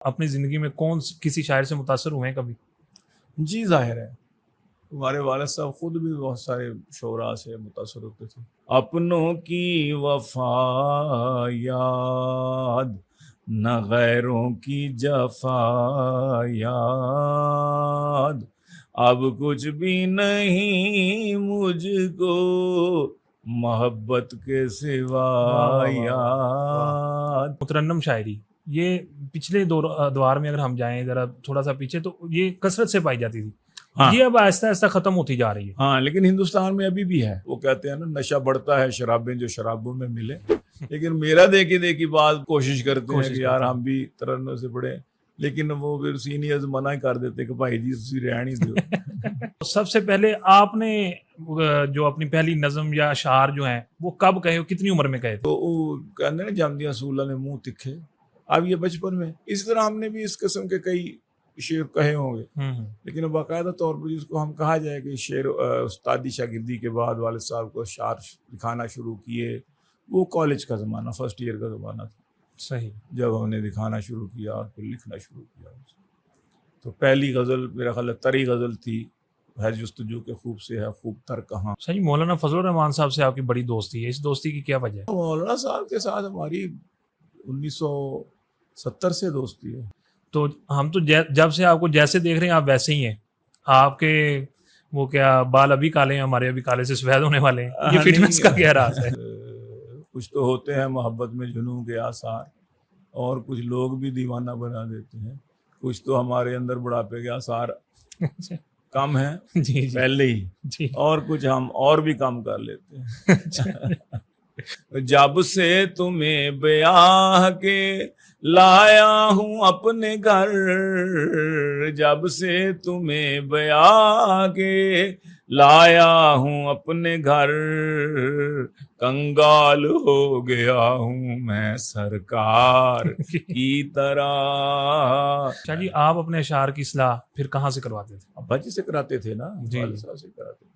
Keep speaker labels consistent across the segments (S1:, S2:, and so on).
S1: اپنی زندگی میں کسی شاعر سے متاثر ہوئے ہیں کبھی؟
S2: جی ظاہر ہے، ہمارے والد صاحب خود بھی بہت سارے شعراء سے متاثر ہوتے تھے. اپنوں کی وفا یاد نہ غیروں کی جفا یاد، اب کچھ بھی نہیں مجھ کو محبت کے سوا یاد.
S1: مترنم شاعری یہ پچھلے دوار میں اگر ہم جائیں ذرا تھوڑا سا پیچھے تو یہ کثرت سے پائی جاتی تھی.
S2: ہاں
S1: یہ اب آہستہ آہستہ ختم ہوتی جا رہی ہے.
S2: ہاں، لیکن ہندوستان میں ابھی بھی ہے. وہ کہتے ہیں نا، نشہ بڑھتا ہے شرابیں جو شرابوں میں ملے. لیکن میرا دیکھی بات کوشش کرتے ہیں کہ یار ہم بھی ترنم سے پڑھیں، لیکن وہ پھر سینئرز منع کر دیتے کہ بھائی جی تسی رہن ہی دو.
S1: سب سے پہلے آپ نے جو اپنی پہلی نظم یا اشعار جو ہیں وہ کب کہے ہو، کتنی عمر میں کہے تھے؟
S2: تو وہ کہتے ہیں جامدیاں سولہ نے منہ تکھے. اب یہ بچپن میں اس طرح ہم نے بھی اس قسم کے کئی شعر کہے ہوں گے، لیکن باقاعدہ طور پر جس کو ہم کہا جائے کہ شعر استادی شاگردی کے بعد والد صاحب کو اشعار دکھانا شروع کیے، وہ کالج کا زمانہ، فرسٹ ایئر کا زمانہ تھا.
S1: صحیح.
S2: جب ہم نے دکھانا شروع کیا اور پھر لکھنا شروع کیا، تو پہلی غزل میرا خیال ہے تری غزل تھی، ہے جستجو کے خوب سے ہے خوب تر کہاں.
S1: صحیح. مولانا فضل الرحمان صاحب سے آپ کی بڑی دوستی ہے، اس دوستی کی کیا وجہ ہے؟
S2: مولانا صاحب کے ساتھ ہماری 1970 سے دوستی ہے.
S1: تو ہم تو جب سے آپ کو جیسے دیکھ رہے ہیں آپ ویسے ہی ہیں. آپ کے وہ کیا بال ابھی کالے ہیں، ہمارے ابھی کالے سے سفید ہونے والے ہیں. یہ فٹنس کا کیا راز ہے؟
S2: کچھ تو ہوتے ہیں محبت میں جنوں کے آثار، اور کچھ لوگ بھی دیوانہ بنا دیتے ہیں. کچھ تو ہمارے اندر بڑھاپے کے آثار کم ہیں
S1: جی
S2: پہلے ہی،
S1: جی.
S2: اور کچھ ہم اور بھی کم کر لیتے ہیں. جب سے تمہیں بیاہ کے لایا ہوں اپنے گھر، جب سے تمہیں بیاہ کے لایا ہوں اپنے گھر، کنگال ہو گیا ہوں میں سرکار کی طرح.
S1: اچھا جی، آپ اپنے اشعار کی اصلاح پھر کہاں سے کرواتے تھے؟
S2: ابا جی سے کراتے تھے نا،
S1: جی.
S2: والد صاحب سے کراتے تھے.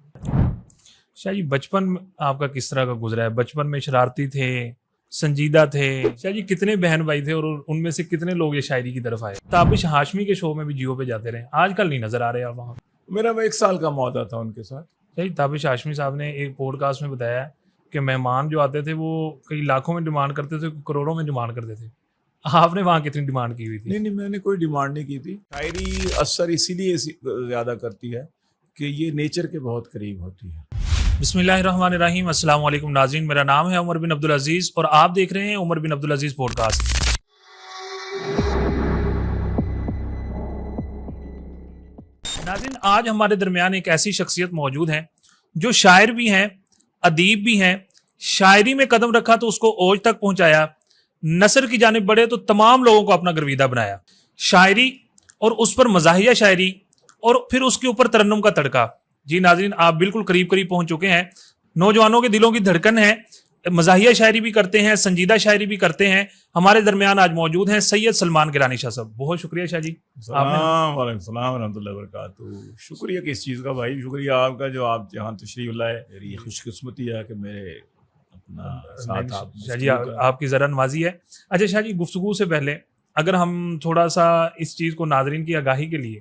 S1: شاہ جی، بچپن آپ کا کس طرح کا گزرا ہے؟ بچپن میں شرارتی تھے، سنجیدہ تھے؟ شاہ جی کتنے بہن بھائی تھے اور ان میں سے کتنے لوگ یہ شاعری کی طرف آئے؟ تابش ہاشمی کے شو میں بھی جیو پہ جاتے رہے، آج کل نہیں نظر آ رہے آپ وہاں.
S2: میرا 1 سال کا معاہدہ تھا ان کے ساتھ.
S1: شاہ جی، تابش ہاشمی صاحب نے ایک پوڈ کاسٹ میں بتایا کہ مہمان جو آتے تھے وہ کئی لاکھوں میں ڈیمانڈ کرتے تھے، کروڑوں میں ڈیمانڈ کرتے تھے. آپ نے وہاں کتنی ڈیمانڈ کی ہوئی تھی؟
S2: نہیں، میں نے کوئی ڈیمانڈ نہیں کی تھی. شاعری اثر اسی لیے زیادہ کرتی ہے کہ یہ نیچر کے بہت قریب ہوتی ہے.
S1: بسم اللہ الرحمن الرحیم. السلام علیکم ناظرین، میرا نام ہے عمر بن عبدالعزیز اور آپ دیکھ رہے ہیں عمر بن عبدالعزیز پوڈ کاسٹ. ناظرین، آج ہمارے درمیان ایک ایسی شخصیت موجود ہے جو شاعر بھی ہیں، ادیب بھی ہیں. شاعری میں قدم رکھا تو اس کو اوج تک پہنچایا، نثر کی جانب بڑھے تو تمام لوگوں کو اپنا گرویدہ بنایا. شاعری اور اس پر مزاحیہ شاعری اور پھر اس کے اوپر ترنم کا تڑکا. جی ناظرین، آپ بالکل قریب پہنچ چکے ہیں. نوجوانوں کے دلوں کی دھڑکن ہے. مزاحیہ شاعری بھی کرتے ہیں، سنجیدہ شاعری بھی کرتے ہیں. ہمارے درمیان آج موجود ہیں سید سلمان گیلانی شاہ صاحب. بہت شکریہ شاہ جی.
S2: السلام وعلیکم السلام ورحمۃ اللہ وبرکاتہ. شکریہ کس چیز کا بھائی؟ شکریہ آپ کا جو آپ یہاں تشریف لائے. میری خوش قسمتی ہے کہ میرے اپنا ساتھ
S1: شاہ جی آپ کی ذرا نوازی ہے. اچھا شاہ جی، گفتگو سے پہلے اگر ہم تھوڑا سا اس چیز کو ناظرین کی آگاہی کے لیے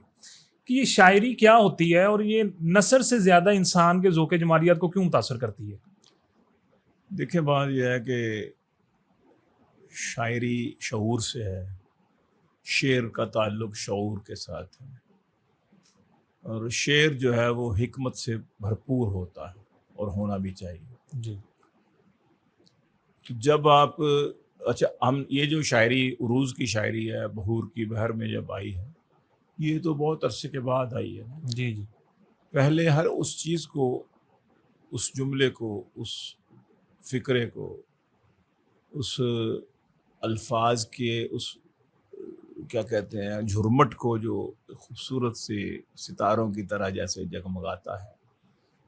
S1: کہ یہ شاعری کیا ہوتی ہے اور یہ نثر سے زیادہ انسان کے ذوق جمالیات کو کیوں متاثر کرتی ہے؟
S2: دیکھیں، بات یہ ہے کہ شاعری شعور سے ہے، شعر کا تعلق شعور کے ساتھ ہے، اور شعر جو ہے وہ حکمت سے بھرپور ہوتا ہے اور ہونا بھی چاہیے.
S1: جی.
S2: جب آپ ہم یہ جو شاعری عروض کی شاعری ہے، بحور کی بحر میں جب آئی ہے، یہ تو بہت عرصے کے بعد آئی ہے نا.
S1: جی جی.
S2: پہلے ہر اس چیز کو، اس جملے کو، اس فکرے کو، اس الفاظ کے اس کیا کہتے ہیں جھرمٹ کو جو خوبصورت سے ستاروں کی طرح جیسے جگمگاتا ہے،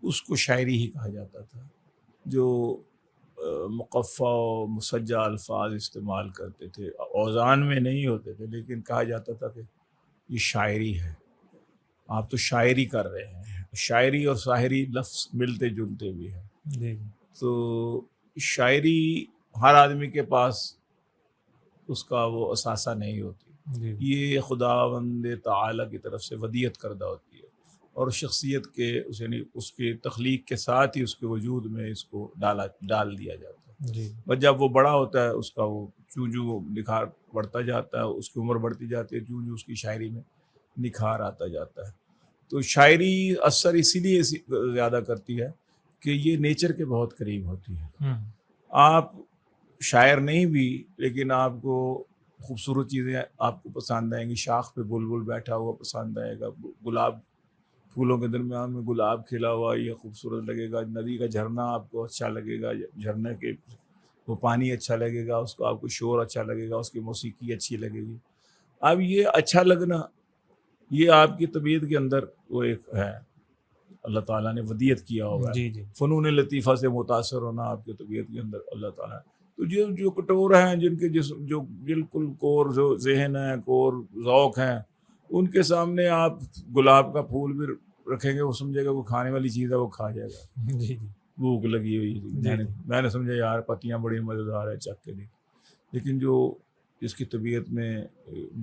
S2: اس کو شاعری ہی کہا جاتا تھا. جو مقفع و مسجع الفاظ استعمال کرتے تھے، اوزان میں نہیں ہوتے تھے، لیکن کہا جاتا تھا کہ یہ شاعری ہے، آپ تو شاعری کر رہے ہیں. شاعری اور شاعری لفظ ملتے جلتے بھی ہیں.
S1: جی.
S2: تو شاعری ہر آدمی کے پاس اس کا وہ اثاثہ نہیں ہوتی.
S1: جی
S2: یہ خداوند تعالی کی طرف سے ودیعت کردہ ہوتی ہے، اور شخصیت کے یعنی اس کی تخلیق کے ساتھ ہی اس کے وجود میں اس کو ڈال دیا جاتا ہے۔
S1: جی
S2: بس جب وہ بڑا ہوتا ہے اس کا وہ جو نکھار بڑھتا جاتا ہے، اس کی عمر بڑھتی جاتی ہے، جو اس کی شاعری میں نکھار آتا جاتا ہے۔ تو شاعری اثر اسی لیے زیادہ کرتی ہے کہ یہ نیچر کے بہت قریب ہوتی ہے۔ آپ شاعر نہیں بھی، لیکن آپ کو خوبصورت چیزیں آپ کو پسند آئیں گی، شاخ پہ بلبل بیٹھا ہوا پسند آئے گا، گلاب پھولوں کے درمیان میں گلاب کھلا ہوا یہ خوبصورت لگے گا، ندی کا جھرنا آپ کو اچھا لگے گا، جھرنے کے وہ پانی اچھا لگے گا، اس کو آپ کو شور اچھا لگے گا، اس کی موسیقی اچھی لگے گی۔ اب یہ اچھا لگنا یہ آپ کی طبیعت کے اندر وہ ایک ہے، اللہ تعالیٰ نے ودیعت کیا ہوا ہے۔
S1: جی جی
S2: فنون لطیفہ سے متاثر ہونا آپ کی طبیعت کے اندر اللہ تعالیٰ نے۔ تو جو کٹور ہیں، جن کے جسم جو بالکل کور جو ذہن ہے، کور ذوق ہیں، ان کے سامنے آپ گلاب کا پھول بھی رکھیں گے، وہ سمجھے گا وہ کھانے والی چیز ہے، وہ کھا جائے گا۔
S1: جی جی
S2: بھوک لگی ہوئی تھی، میں نے سمجھا یار پتیاں بڑی مزیدار ہے، چکھ کے دیکھ۔ لیکن جس کی طبیعت میں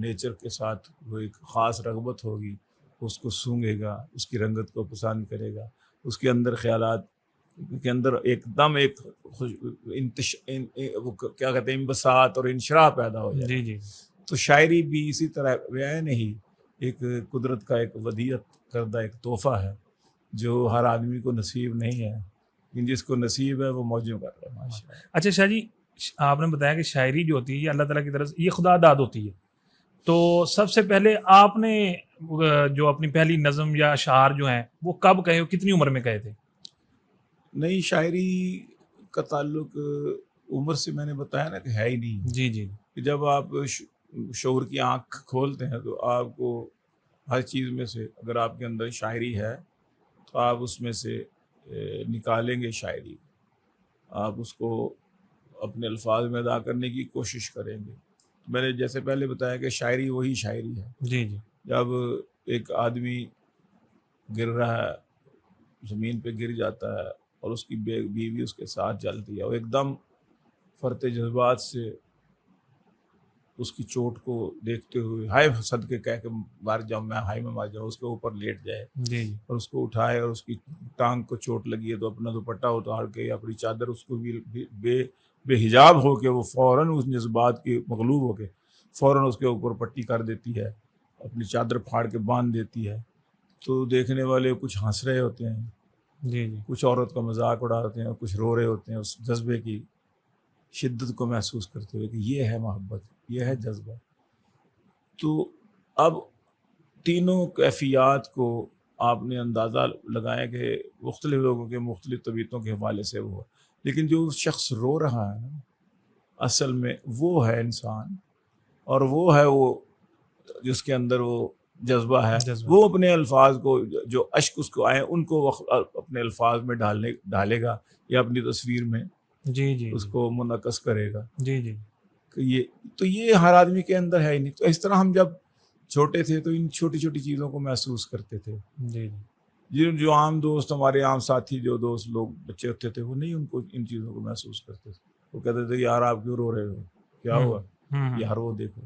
S2: نیچر کے ساتھ وہ ایک خاص رغبت ہوگی، اس کو سونگھے گا، اس کی رنگت کو پسند کرے گا، اس کے اندر خیالات کے اندر ایک دم ایک وہ کیا کہتے ہیں انبساط اور انشراح پیدا ہو جائے۔
S1: جی جی
S2: تو شاعری بھی اسی طرح نہیں ایک قدرت کا ایک ودیعت کردہ ایک تحفہ ہے جو ہر آدمی کو نصیب نہیں ہے، لیکن جس کو نصیب ہے وہ موجوں کر رہا ہے ماشاءاللہ۔
S1: اچھا شاہ جی، آپ نے بتایا کہ شاعری جو ہوتی ہے یہ اللہ تعالیٰ کی طرف سے یہ خدا داد ہوتی ہے، تو سب سے پہلے آپ نے جو اپنی پہلی نظم یا اشعار جو ہیں وہ کب کہے، کتنی عمر میں کہے تھے؟
S2: نئی شاعری کا تعلق عمر سے میں نے بتایا نا کہ ہے ہی نہیں۔
S1: جی جی
S2: کہ جب آپ شعور کی آنکھ کھولتے ہیں تو آپ کو ہر چیز میں سے اگر آپ کے اندر شاعری ہے تو آپ اس میں سے نکالیں گے شاعری، آپ اس کو اپنے الفاظ میں ادا کرنے کی کوشش کریں گے۔ میں نے جیسے پہلے بتایا کہ شاعری وہی شاعری ہے۔
S1: جی جی
S2: جب ایک آدمی گر رہا ہے، زمین پہ گر جاتا ہے اور اس کی بیوی اس کے ساتھ جلتی ہے، وہ ایک دم فرط جذبات سے اس کی چوٹ کو دیکھتے ہوئے ہائے صدقے کہہ کے مر جاؤں، میں ہائے میں مر جاؤں، اس کے اوپر لیٹ جائے
S1: جی جی
S2: اور اس کو اٹھائے، اور اس کی ٹانگ کو چوٹ لگی ہے تو اپنا دوپٹہ اتار کے یا اپنی چادر اس کو بھی بے حجاب ہو کے وہ فوراً اس جذبات کی مغلوب ہو کے فوراً اس کے اوپر پٹی کر دیتی ہے، اپنی چادر پھاڑ کے باندھ دیتی ہے۔ تو دیکھنے والے کچھ ہنس رہے ہوتے ہیں،
S1: جی جی
S2: کچھ عورت کا مذاق اڑا رہے ہیں اور کچھ رو رہے ہوتے ہیں اس جذبے کی شدت کو محسوس کرتے ہوئے کہ یہ ہے محبت، یہ ہے جذبہ۔ تو اب تینوں کیفیات کو آپ نے اندازہ لگایا کہ مختلف لوگوں کے مختلف طبیعتوں کے حوالے سے وہ، لیکن جو شخص رو رہا ہے نا اصل میں وہ ہے انسان، اور وہ ہے وہ جس کے اندر وہ جذبہ ہے، وہ اپنے الفاظ کو جو اشک اس کو آئے ان کو اپنے الفاظ میں ڈالے گا یا اپنی تصویر میں
S1: جی جی
S2: اس کو منعکس کرے گا۔
S1: جی جی
S2: کہ یہ ہر آدمی کے اندر ہے ہی نہیں۔ تو اس طرح ہم جب چھوٹے تھے تو ان چھوٹی چھوٹی چیزوں کو محسوس کرتے تھے۔
S1: جی
S2: جو عام دوست ہمارے عام ساتھی جو دوست لوگ بچے ہوتے تھے وہ نہیں ان کو ان چیزوں کو محسوس کرتے تھے، وہ کہتے تھے یار آپ کیوں رو رہے ہو، کیا ہوا، یار وہ دیکھو۔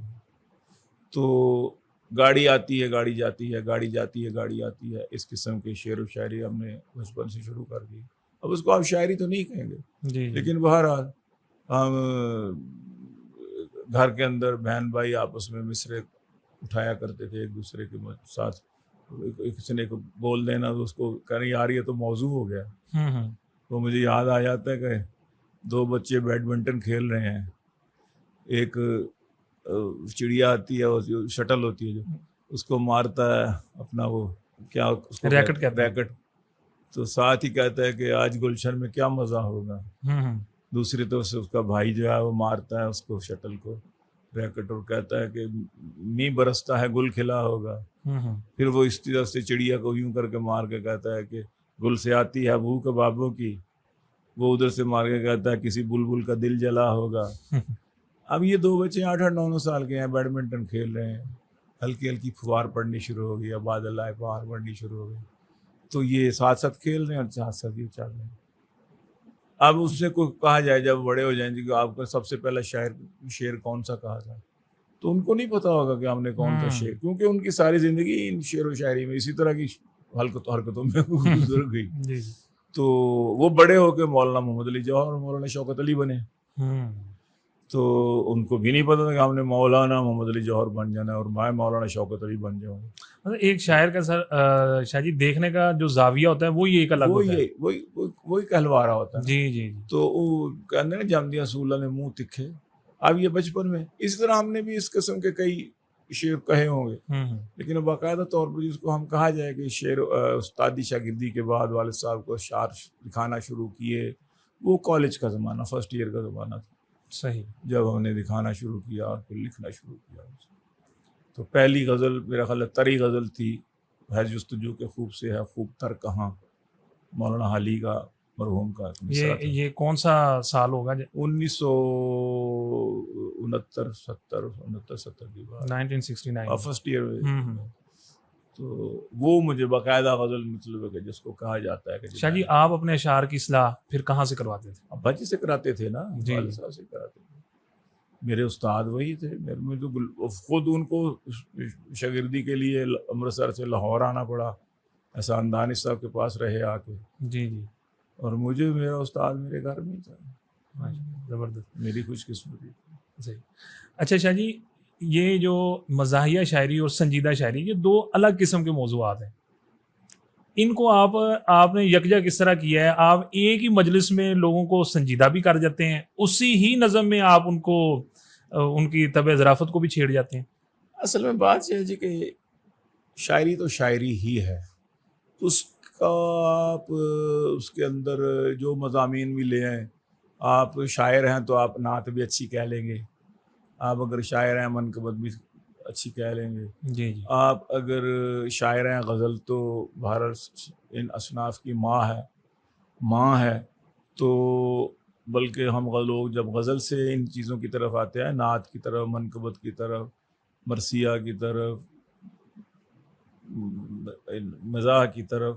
S2: تو گاڑی آتی ہے گاڑی جاتی ہے، گاڑی جاتی ہے گاڑی آتی ہے، اس قسم کے شعر و شاعری ہم نے بچپن سے شروع کر دی۔ اب اس کو آپ شاعری تو نہیں کہیں گے، لیکن بہرحال ہم گھر کے اندر بہن بھائی آپس میں مصرعے اٹھایا کرتے تھے ایک دوسرے کے ساتھ، کسی نے بول دینا تو اس کو کہنا یار یہ تو موضوع ہو گیا۔ تو مجھے یاد آ جاتا ہے کہ دو بچے بیڈمنٹن کھیل رہے ہیں، ایک چڑیا آتی ہے شٹل ہوتی ہے جو اس کو مارتا ہے اپنا وہ کیا ریکٹ، تو ساتھ ہی کہتا ہے کہ آج گلشن میں کیا مزہ ہوگا۔ دوسری طرف سے اس کا بھائی جو ہے وہ مارتا ہے اس کو شٹل کو ریکٹ اور کہتا ہے کہ می برستا ہے گل کھلا ہوگا۔ پھر وہ اس طرح سے چڑیا کو یوں کر کے مار کے کہتا ہے کہ گل سے آتی ہے بھوک بابوں کی، وہ ادھر سے مار کے کہتا ہے کسی بلبل کا دل جلا ہوگا۔ اب یہ دو بچے 8-9 سال کے ہیں، بیڈمنٹن کھیل رہے ہیں، ہلکی ہلکی پھوار پڑنی شروع ہو گئی، اب بادل آئے پہاڑ پڑنی شروع ہو گئی، تو یہ ساتھ ساتھ کھیل رہے ہیں اور ساتھ ساتھ یہ چل رہے ہیں۔ اب اس سے کوئی کہا جائے جب بڑے ہو جائیں گے کہ آپ کا سب سے پہلا شعر کون سا کہا تھا، تو ان کو نہیں پتا ہوگا کہ ہم نے کون سا شعر، کیونکہ ان کی ساری زندگی ان شعر و شاعری میں اسی طرح کی حرکتوں میں گزر گئی.
S1: جی
S2: تو وہ بڑے ہو کے مولانا محمد علی جوہر اور مولانا شوکت علی بنے. تو ان کو بھی نہیں پتا تھا کہ ہم نے مولانا محمد علی جوہر بن جانا ہے اور میں مولانا شوکت علی بن جاؤں.
S1: مطلب ایک شاعر کا سر شاہ جی دیکھنے کا جو زاویہ ہوتا ہے وہی ایک الگ ہوتا ہے.
S2: وہی کہلوا رہا ہوتا ہے.
S1: جی.
S2: تو وہ کہتے ہیں جامدیہ سولہ نے منہ تکھے. اب یہ بچپن میں اسی طرح ہم نے بھی اس قسم کے کئی شعر کہے ہوں گے، لیکن باقاعدہ طور پر جس کو ہم کہا جائے کہ شعر استادی شاگردی کے بعد والد صاحب کو اشعار دکھانا شروع کیے، وہ کالج کا زمانہ، فرسٹ ایئر کا زمانہ تھا.
S1: صحیح. جب
S2: ہم نے دکھانا شروع کیا اور پھر لکھنا شروع کیا. تو پہلی غزل میرا خیال ہے تری غزل تھی، ہے جستجو کے خوب سے ہے خوب تر کہاں، مولانا حالی کا مرحوم کا.
S1: یہ کون سا سال ہوگا؟
S2: 1969 کی بات،
S1: 1969
S2: فرسٹ ایئر. تو وہ مجھے باقاعدہ غزل مطلب ہے کہ جس کو کہا جاتا ہے کہ
S1: شاہ جی آپ اپنے اشعار کی اصلاح پھر کہاں سے کرواتے تھے؟
S2: ابا جی سے کراتے تھے نا، والد صاحب سے کراتے تھے. میرے استاد وہی تھے. میں تو خود ان کو شاگردی کے لیے امرتسر سے لاہور آنا پڑا، احسان دانش صاحب کے پاس رہے آ کے.
S1: جی.
S2: اور مجھے میرا استاد میرے گھر میں ہی تھا.
S1: زبردست،
S2: میری خوش قسمتی.
S1: صحیح. اچھا شاہ جی، یہ جو مزاحیہ شاعری اور سنجیدہ شاعری، یہ دو الگ قسم کے موضوعات ہیں. ان کو آپ نے یکجا کس طرح کیا ہے؟ آپ ایک ہی مجلس میں لوگوں کو سنجیدہ بھی کر جاتے ہیں، اسی ہی نظم میں آپ ان کو ان کی طبع ظرافت کو بھی چھیڑ جاتے ہیں؟
S2: اصل میں بات یہ ہے جی کہ شاعری تو شاعری ہی ہے. اس کا آپ اس کے اندر جو مضامین بھی لے آئیں. آپ شاعر ہیں تو آپ نعت بھی اچھی کہہ لیں گے، آپ اگر شاعر ہیں منقبت بھی اچھی کہہ لیں گے.
S1: جی.
S2: آپ اگر شاعر ہیں غزل تو بہرحال ان اصناف کی ماں ہے. تو بلکہ ہم لوگ جب غزل سے ان چیزوں کی طرف آتے ہیں، نعت کی طرف، منقبت کی طرف، مرثیہ کی طرف، مزاح کی طرف،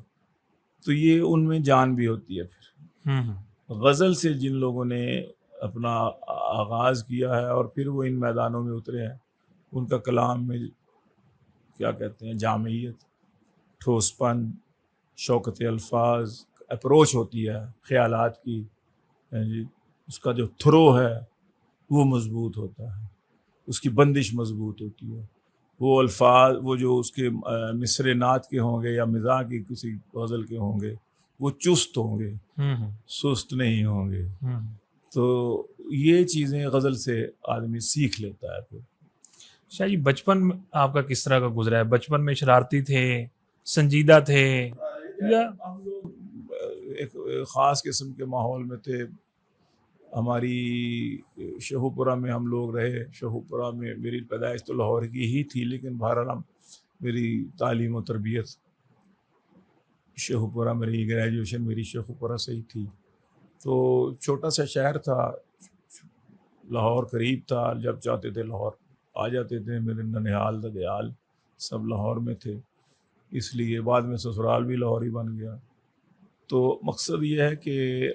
S2: تو یہ ان میں جان بھی ہوتی ہے. پھر غزل سے جن لوگوں نے اپنا آغاز کیا ہے اور پھر وہ ان میدانوں میں اترے ہیں، ان کا کلام میں کیا کہتے ہیں جامعیت، ٹھوس پن، شوکت الفاظ، اپروچ ہوتی ہے خیالات کی. جی اس کا جو تھرو ہے وہ مضبوط ہوتا ہے، اس کی بندش مضبوط ہوتی ہے. وہ الفاظ، وہ جو اس کے مصرے نعت کے ہوں گے یا مزاح کی کسی غزل کے ہوں گے، وہ چست ہوں گے، سست نہیں ہوں گے. تو یہ چیزیں غزل سے آدمی سیکھ لیتا ہے. پھر
S1: شاہ جی بچپن آپ کا کس طرح کا گزرا ہے؟ بچپن میں شرارتی تھے، سنجیدہ تھے، یا
S2: ہم لوگ ایک خاص قسم کے ماحول میں تھے. ہماری شہو پورہ میں ہم لوگ رہے. شہو پورہ میں میری پیدائش تو لاہور کی ہی تھی، لیکن بہرحال میری تعلیم و تربیت شہو پورہ میں رہی، گریجویشن میری شہو پورہ سے ہی تھی. تو چھوٹا سا شہر تھا، لاہور قریب تھا، جب چاہتے تھے لاہور آ جاتے تھے. میرے ننیال ددیال سب لاہور میں تھے، اس لیے بعد میں سسرال بھی لاہور ہی بن گیا. تو مقصد یہ ہے کہ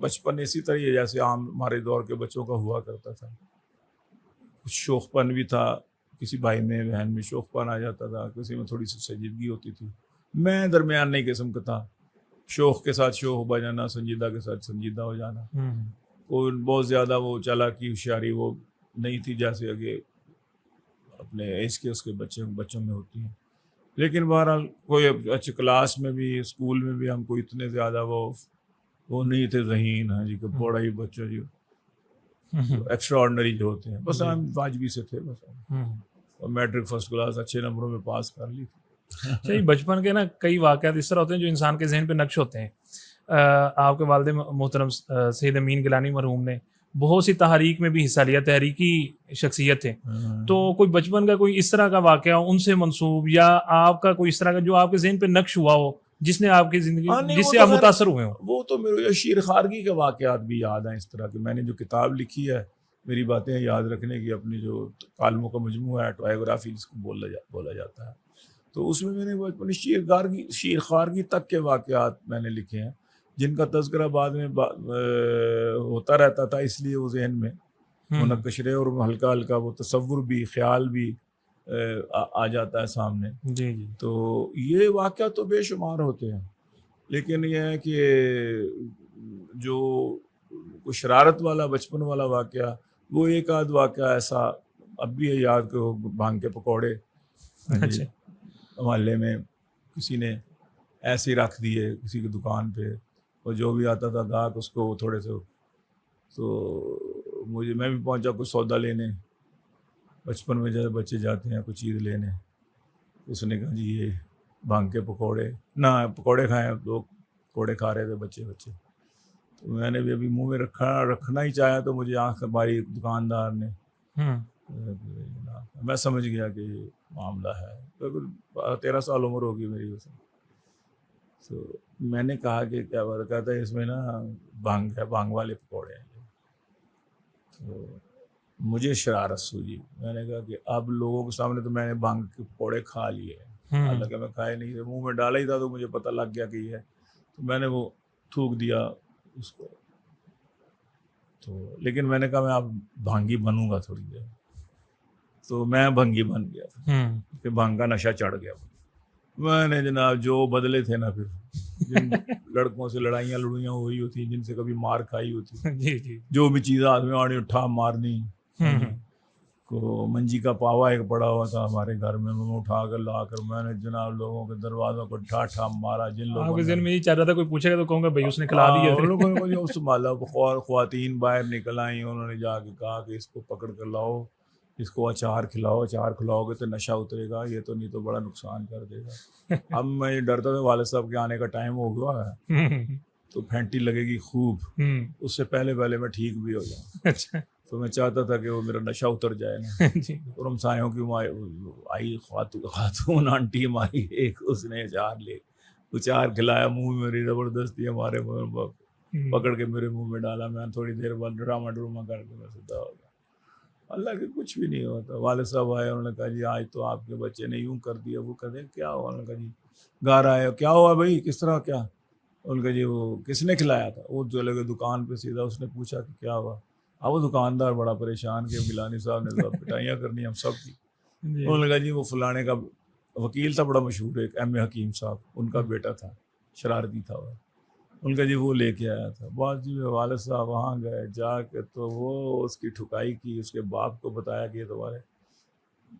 S2: بچپن اسی طرح جیسے عام ہمارے دور کے بچوں کا ہوا کرتا تھا. کچھ شوخ پن بھی تھا، کسی بھائی میں بہن میں شوخ پن آ جاتا تھا، کسی میں تھوڑی سی سنجیدگی ہوتی تھی. میں درمیانی قسم کا تھا، شوخ کے ساتھ شوخ ہو جانا، سنجیدہ کے ساتھ سنجیدہ ہو جانا. کوئی بہت زیادہ وہ چالاکی ہوشیاری وہ نہیں تھی جیسے آگے اپنے ایج کے اس کے بچوں میں ہوتی ہیں. لیکن بہرحال کوئی اچھے کلاس میں بھی، اسکول میں بھی ہم کو اتنے زیادہ وہ نہیں تھے ذہین. ہاں جی کہ بڑا ہی بچہ جو ایکسٹرا آرڈنری جو ہوتے ہیں، بس ہم واجبی سے تھے بس. اور میٹرک فرسٹ کلاس اچھے نمبروں میں پاس کر لی تھی.
S1: صحیح. بچپن کے نا کئی واقعات اس طرح ہوتے ہیں جو انسان کے ذہن پہ نقش ہوتے ہیں. آپ کے والد محترم سید امین گیلانی مرحوم نے بہت سی تحریک میں بھی حصہ لیا، تحریکی شخصیت تھے. تو کوئی بچپن کا کوئی اس طرح کا واقعہ ان سے منسوب، یا آپ کا کوئی اس طرح کا جو آپ کے ذہن پہ نقش ہوا ہو، جس نے آپ کی زندگی، جس سے آپ متاثر ہوئے ہوں؟
S2: وہ تو میرے شیر خارگی کے واقعات بھی یاد ہیں. اس طرح کہ میں نے جو کتاب لکھی ہے میری باتیں یاد رکھنے کی، اپنی جو کالموں کا مجموعہ ہے، آٹوبایوگرافی جس کو بولا جاتا ہے، تو اس میں نے وہ اپنی شیر خارگی تک کے واقعات میں نے لکھے ہیں، جن کا تذکرہ بعد میں ہوتا رہتا تھا، اس لیے وہ ذہن میں منقش رہے اور ہلکا ہلکا وہ تصور بھی خیال بھی آ جاتا ہے سامنے.
S1: جی جی.
S2: تو یہ واقعہ تو بے شمار ہوتے ہیں، لیکن یہ ہے کہ جو کوئی شرارت والا بچپن والا واقعہ، وہ ایک آدھ واقعہ ایسا اب بھی ہے یاد کہ بھانگ کے پکوڑے
S1: اچھا.
S2: محلے میں کسی نے ایسے ہی رکھ دیے کسی کی دکان پہ، اور جو بھی آتا تھا گاہک اس کو تھوڑے سے، تو میں بھی پہنچا کوئی سودا لینے، بچپن میں جیسے بچے جاتے ہیں کوئی چیز لینے، اس نے کہا جی یہ بھانگ کے پکوڑے، نہ پکوڑے کھائیں، لوگ پکوڑے کھا رہے تھے بچے. تو میں نے بھی ابھی منہ میں رکھنا ہی چاہا تو مجھے آنکھ ماری دکاندار نے. میں سمجھ گیا کہ یہ معاملہ ہے. 13 سال عمر ہوگی میری اس میں. تو میں نے کہا کہ کیا بات کہتا ہے اس میں نا بھانگ ہے، بھانگ والے پکوڑے ہیں. تو مجھے شرارت سوجی. میں نے کہا کہ اب لوگوں کے سامنے تو میں نے بھانگ کے پکوڑے کھا لیے، حالانکہ میں کھائے نہیں تھے، منہ میں ڈالا ہی تھا تو مجھے پتہ لگ گیا کہ یہ ہے. تو میں نے وہ تھوک دیا اس کو. تو لیکن میں نے کہا میں اب بھانگی بنوں گا تھوڑی دیر. تو میں بھنگی بن گیا تھا کہ بھانگ کا نشہ چڑھ گیا. میں نے جناب جو بدلے تھے نا، پھر جن لڑکوں سے لڑائیاں ہوئی ہوتی، جن سے کبھی مار کھائی ہوتی، جو بھی چیز ہاتھ میں آنی اٹھا مارنی. کو منجی کا پاوا ایک پڑا ہوا تھا ہمارے گھر میں اٹھا کر لا کر میں نے جناب لوگوں کے دروازوں کو ٹھا مارا. جن لوگوں نے
S1: میں یہ چاہ رہا تھا کوئی پوچھے گا تو کہوں گا بھائی اس نے کھلا دیا.
S2: ان لوگوں نے سنبھالا، خواتین باہر نکل آئیں، انہوں نے جا کے کہا کہ اس کو پکڑ کر لاؤ، اس کو اچار کھلاؤ گے تو نشہ اترے گا، یہ تو نہیں تو بڑا نقصان کر دے گا. اب میں ڈرتا تھا والد صاحب کے آنے کا ٹائم ہو گیا ہے تو پھینٹی لگے گی خوب، اس سے پہلے میں ٹھیک بھی ہو جاؤں.
S1: اچھا.
S2: تو میں چاہتا تھا کہ وہ میرا نشہ اتر جائے نا. اور ہم سایوں کی آئی خاتون آنٹی ہماری ایک، اس نے اچار کھلایا منہ میں میری زبردستی ہمارے پکڑ کے میرے منہ میں ڈالا. میں تھوڑی دیر بعد ڈرامہ کر کے میں سدھا ہو گیا. اللہ کے کچھ بھی نہیں ہوتا. والد صاحب آئے، انہوں نے کہا جی آج تو آپ کے بچے نے یوں کر دیا، وہ کہتے ہیں کیا ہوا؟ انہوں نے کہا جی گھر آئے، کیا ہوا بھائی، کس طرح کیا؟ ان کا جی وہ کس نے کھلایا تھا؟ وہ جو لگے دکان پہ سیدھا اس نے پوچھا کہ کیا ہوا؟ اب وہ دکاندار بڑا پریشان کہ گیلانی صاحب نے سب پٹائیاں کرنی ہم سب کی. انہوں نے کہا جی وہ فلانے کا وکیل تھا بڑا مشہور، ایک ایم اے حکیم صاحب، ان کا بیٹا تھا، شرارتی تھا وہ. ان کا جی وہ لے کے آیا تھا. بعد جی والد صاحب وہاں گئے، جا کے تو وہ اس کی ٹھکائی کی، اس کے باپ کو بتایا کہ تمہارے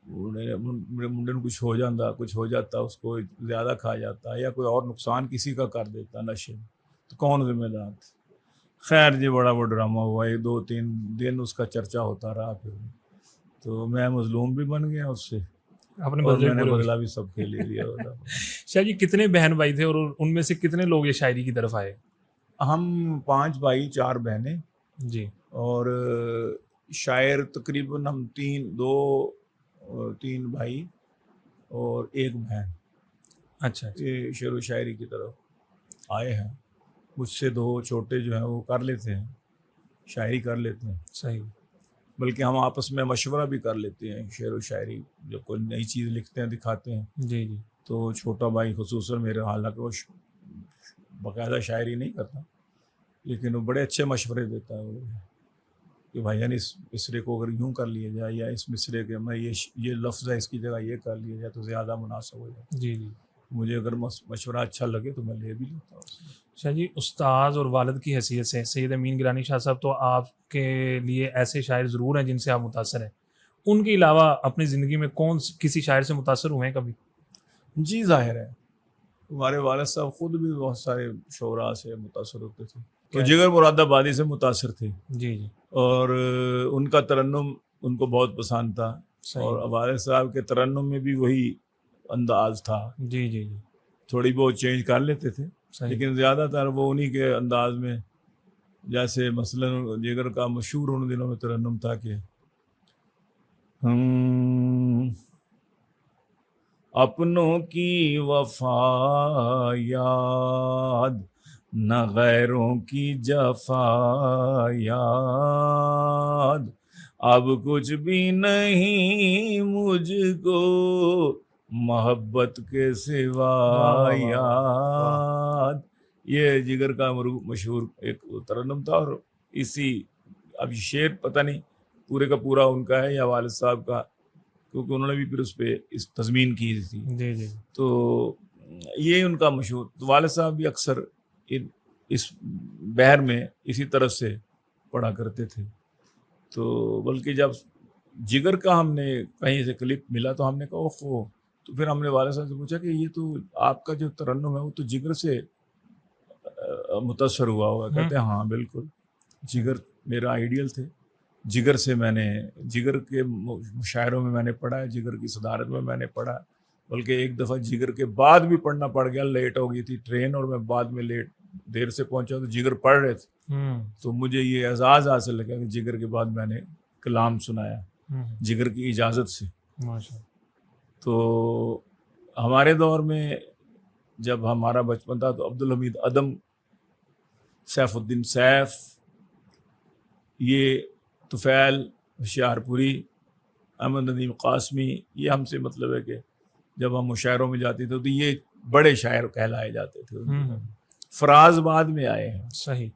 S2: منڈے میں کچھ ہو جاتا، اس کو زیادہ کھا جاتا یا کوئی اور نقصان کسی کا کر دیتا نشے میں، تو کون ذمہ دار تھا؟ خیر جی بڑا وہ ڈرامہ ہوا، 2-3 دن اس کا چرچا ہوتا رہا. پھر تو میں مظلوم بھی بن گیا اس سے، اور میں نے بدلہ بھی سب کے لیے لیا ہوتا.
S1: شاہ جی کتنے بہن بھائی تھے اور ان میں سے کتنے لوگ یہ شاعری کی طرف آئے؟
S2: ہم 5 بھائی 4 بہنیں
S1: جی. اور
S2: شاعر تقریباً ہم 3 بھائی اور 1 بہن.
S1: اچھا.
S2: یہ شعر و شاعری کی طرف آئے ہیں. مجھ سے 2 چھوٹے جو ہیں وہ کر لیتے ہیں، شاعری کر لیتے ہیں.
S1: صحیح.
S2: بلکہ ہم آپس میں مشورہ بھی کر لیتے ہیں شعر و شاعری، جب کوئی نئی چیز لکھتے ہیں دکھاتے ہیں.
S1: جی جی. تو
S2: چھوٹا بھائی خصوصاً میرے، حالانکہ وہ باقاعدہ شاعری نہیں کرتا، لیکن وہ بڑے اچھے مشورے دیتا ہے وہ کہ بھائی یعنی اس مصرے کو اگر یوں کر لیا جائے، یا اس مصرے کے میں یہ لفظ ہے اس کی جگہ یہ کر لیا جائے تو زیادہ مناسب ہو جائے. جی جی. مجھے اگر مشورہ اچھا لگے تو میں لے بھی لیتا ہوں.
S1: شاہ جی استاذ اور والد کی حیثیت سے سید امین گیلانی شاہ صاحب تو آپ کے لیے ایسے شاعر ضرور ہیں جن سے آپ متاثر ہیں. ان کے علاوہ اپنی زندگی میں کسی شاعر سے متاثر ہوئے ہیں کبھی؟
S2: جی ظاہر ہے، ہمارے والد صاحب خود بھی بہت سارے شعراء سے متاثر ہوتے تھے. تو جگر مراد آبادی سے متاثر تھے.
S1: جی جی.
S2: اور ان کا ترنم ان کو بہت پسند تھا. اور والد صاحب کے ترنم میں بھی وہی انداز تھا.
S1: جی جی جی. تھوڑی
S2: بہت چینج کر لیتے تھے، لیکن زیادہ تر وہ انہی کے انداز میں. جیسے مثلا جگر کا مشہور ان دنوں میں ترنم تھا کہ اپنوں کی وفا یاد، نہ غیروں کی جفا یاد، اب کچھ بھی نہیں مجھ کو محبت کے سوا یاد. یہ جگر کا مشہور ایک ترنم تھا. اور اسی اب شعر پتہ نہیں پورے کا پورا ان کا ہے یا والد صاحب کا، کیونکہ انہوں نے بھی پھر اس پہ اس تضمین کی تھی.
S1: جی جی
S2: تو یہ ان کا مشہور. تو والد صاحب بھی اکثر اس بحر میں اسی طرف سے پڑھا کرتے تھے. تو بلکہ جب جگر کا ہم نے کہیں سے کلپ ملا تو ہم نے کہا اوہ، تو پھر ہم نے والد صاحب سے پوچھا کہ یہ تو آپ کا جو ترنم ہے وہ تو جگر سے متاثر ہوا ہوگا. کہتے ہیں ہاں بالکل، جگر میرا آئیڈیل تھے. جگر سے میں نے جگر کے مشاعروں میں میں نے پڑھا ہے، جگر کی صدارت میں نے پڑھا. بلکہ ایک دفعہ جگر کے بعد بھی پڑھنا پڑ گیا، لیٹ ہو گئی تھی ٹرین اور میں بعد میں دیر سے پہنچا تو جگر پڑھ رہے تھے. تو مجھے یہ اعزاز حاصل لگا کہ جگر کے بعد میں نے کلام سنایا جگر کی اجازت سے. تو ہمارے دور میں جب ہمارا بچپن تھا تو عبدالحمید عدم، سیف الدین سیف، یہ طفیل ہوشیارپوری، احمد ندیم قاسمی، یہ ہم سے مطلب ہے کہ جب ہم مشاعروں میں جاتے تھے تو یہ بڑے شاعر کہلائے جاتے تھے. فراز بعد میں آئے ہیں.
S1: صحیح.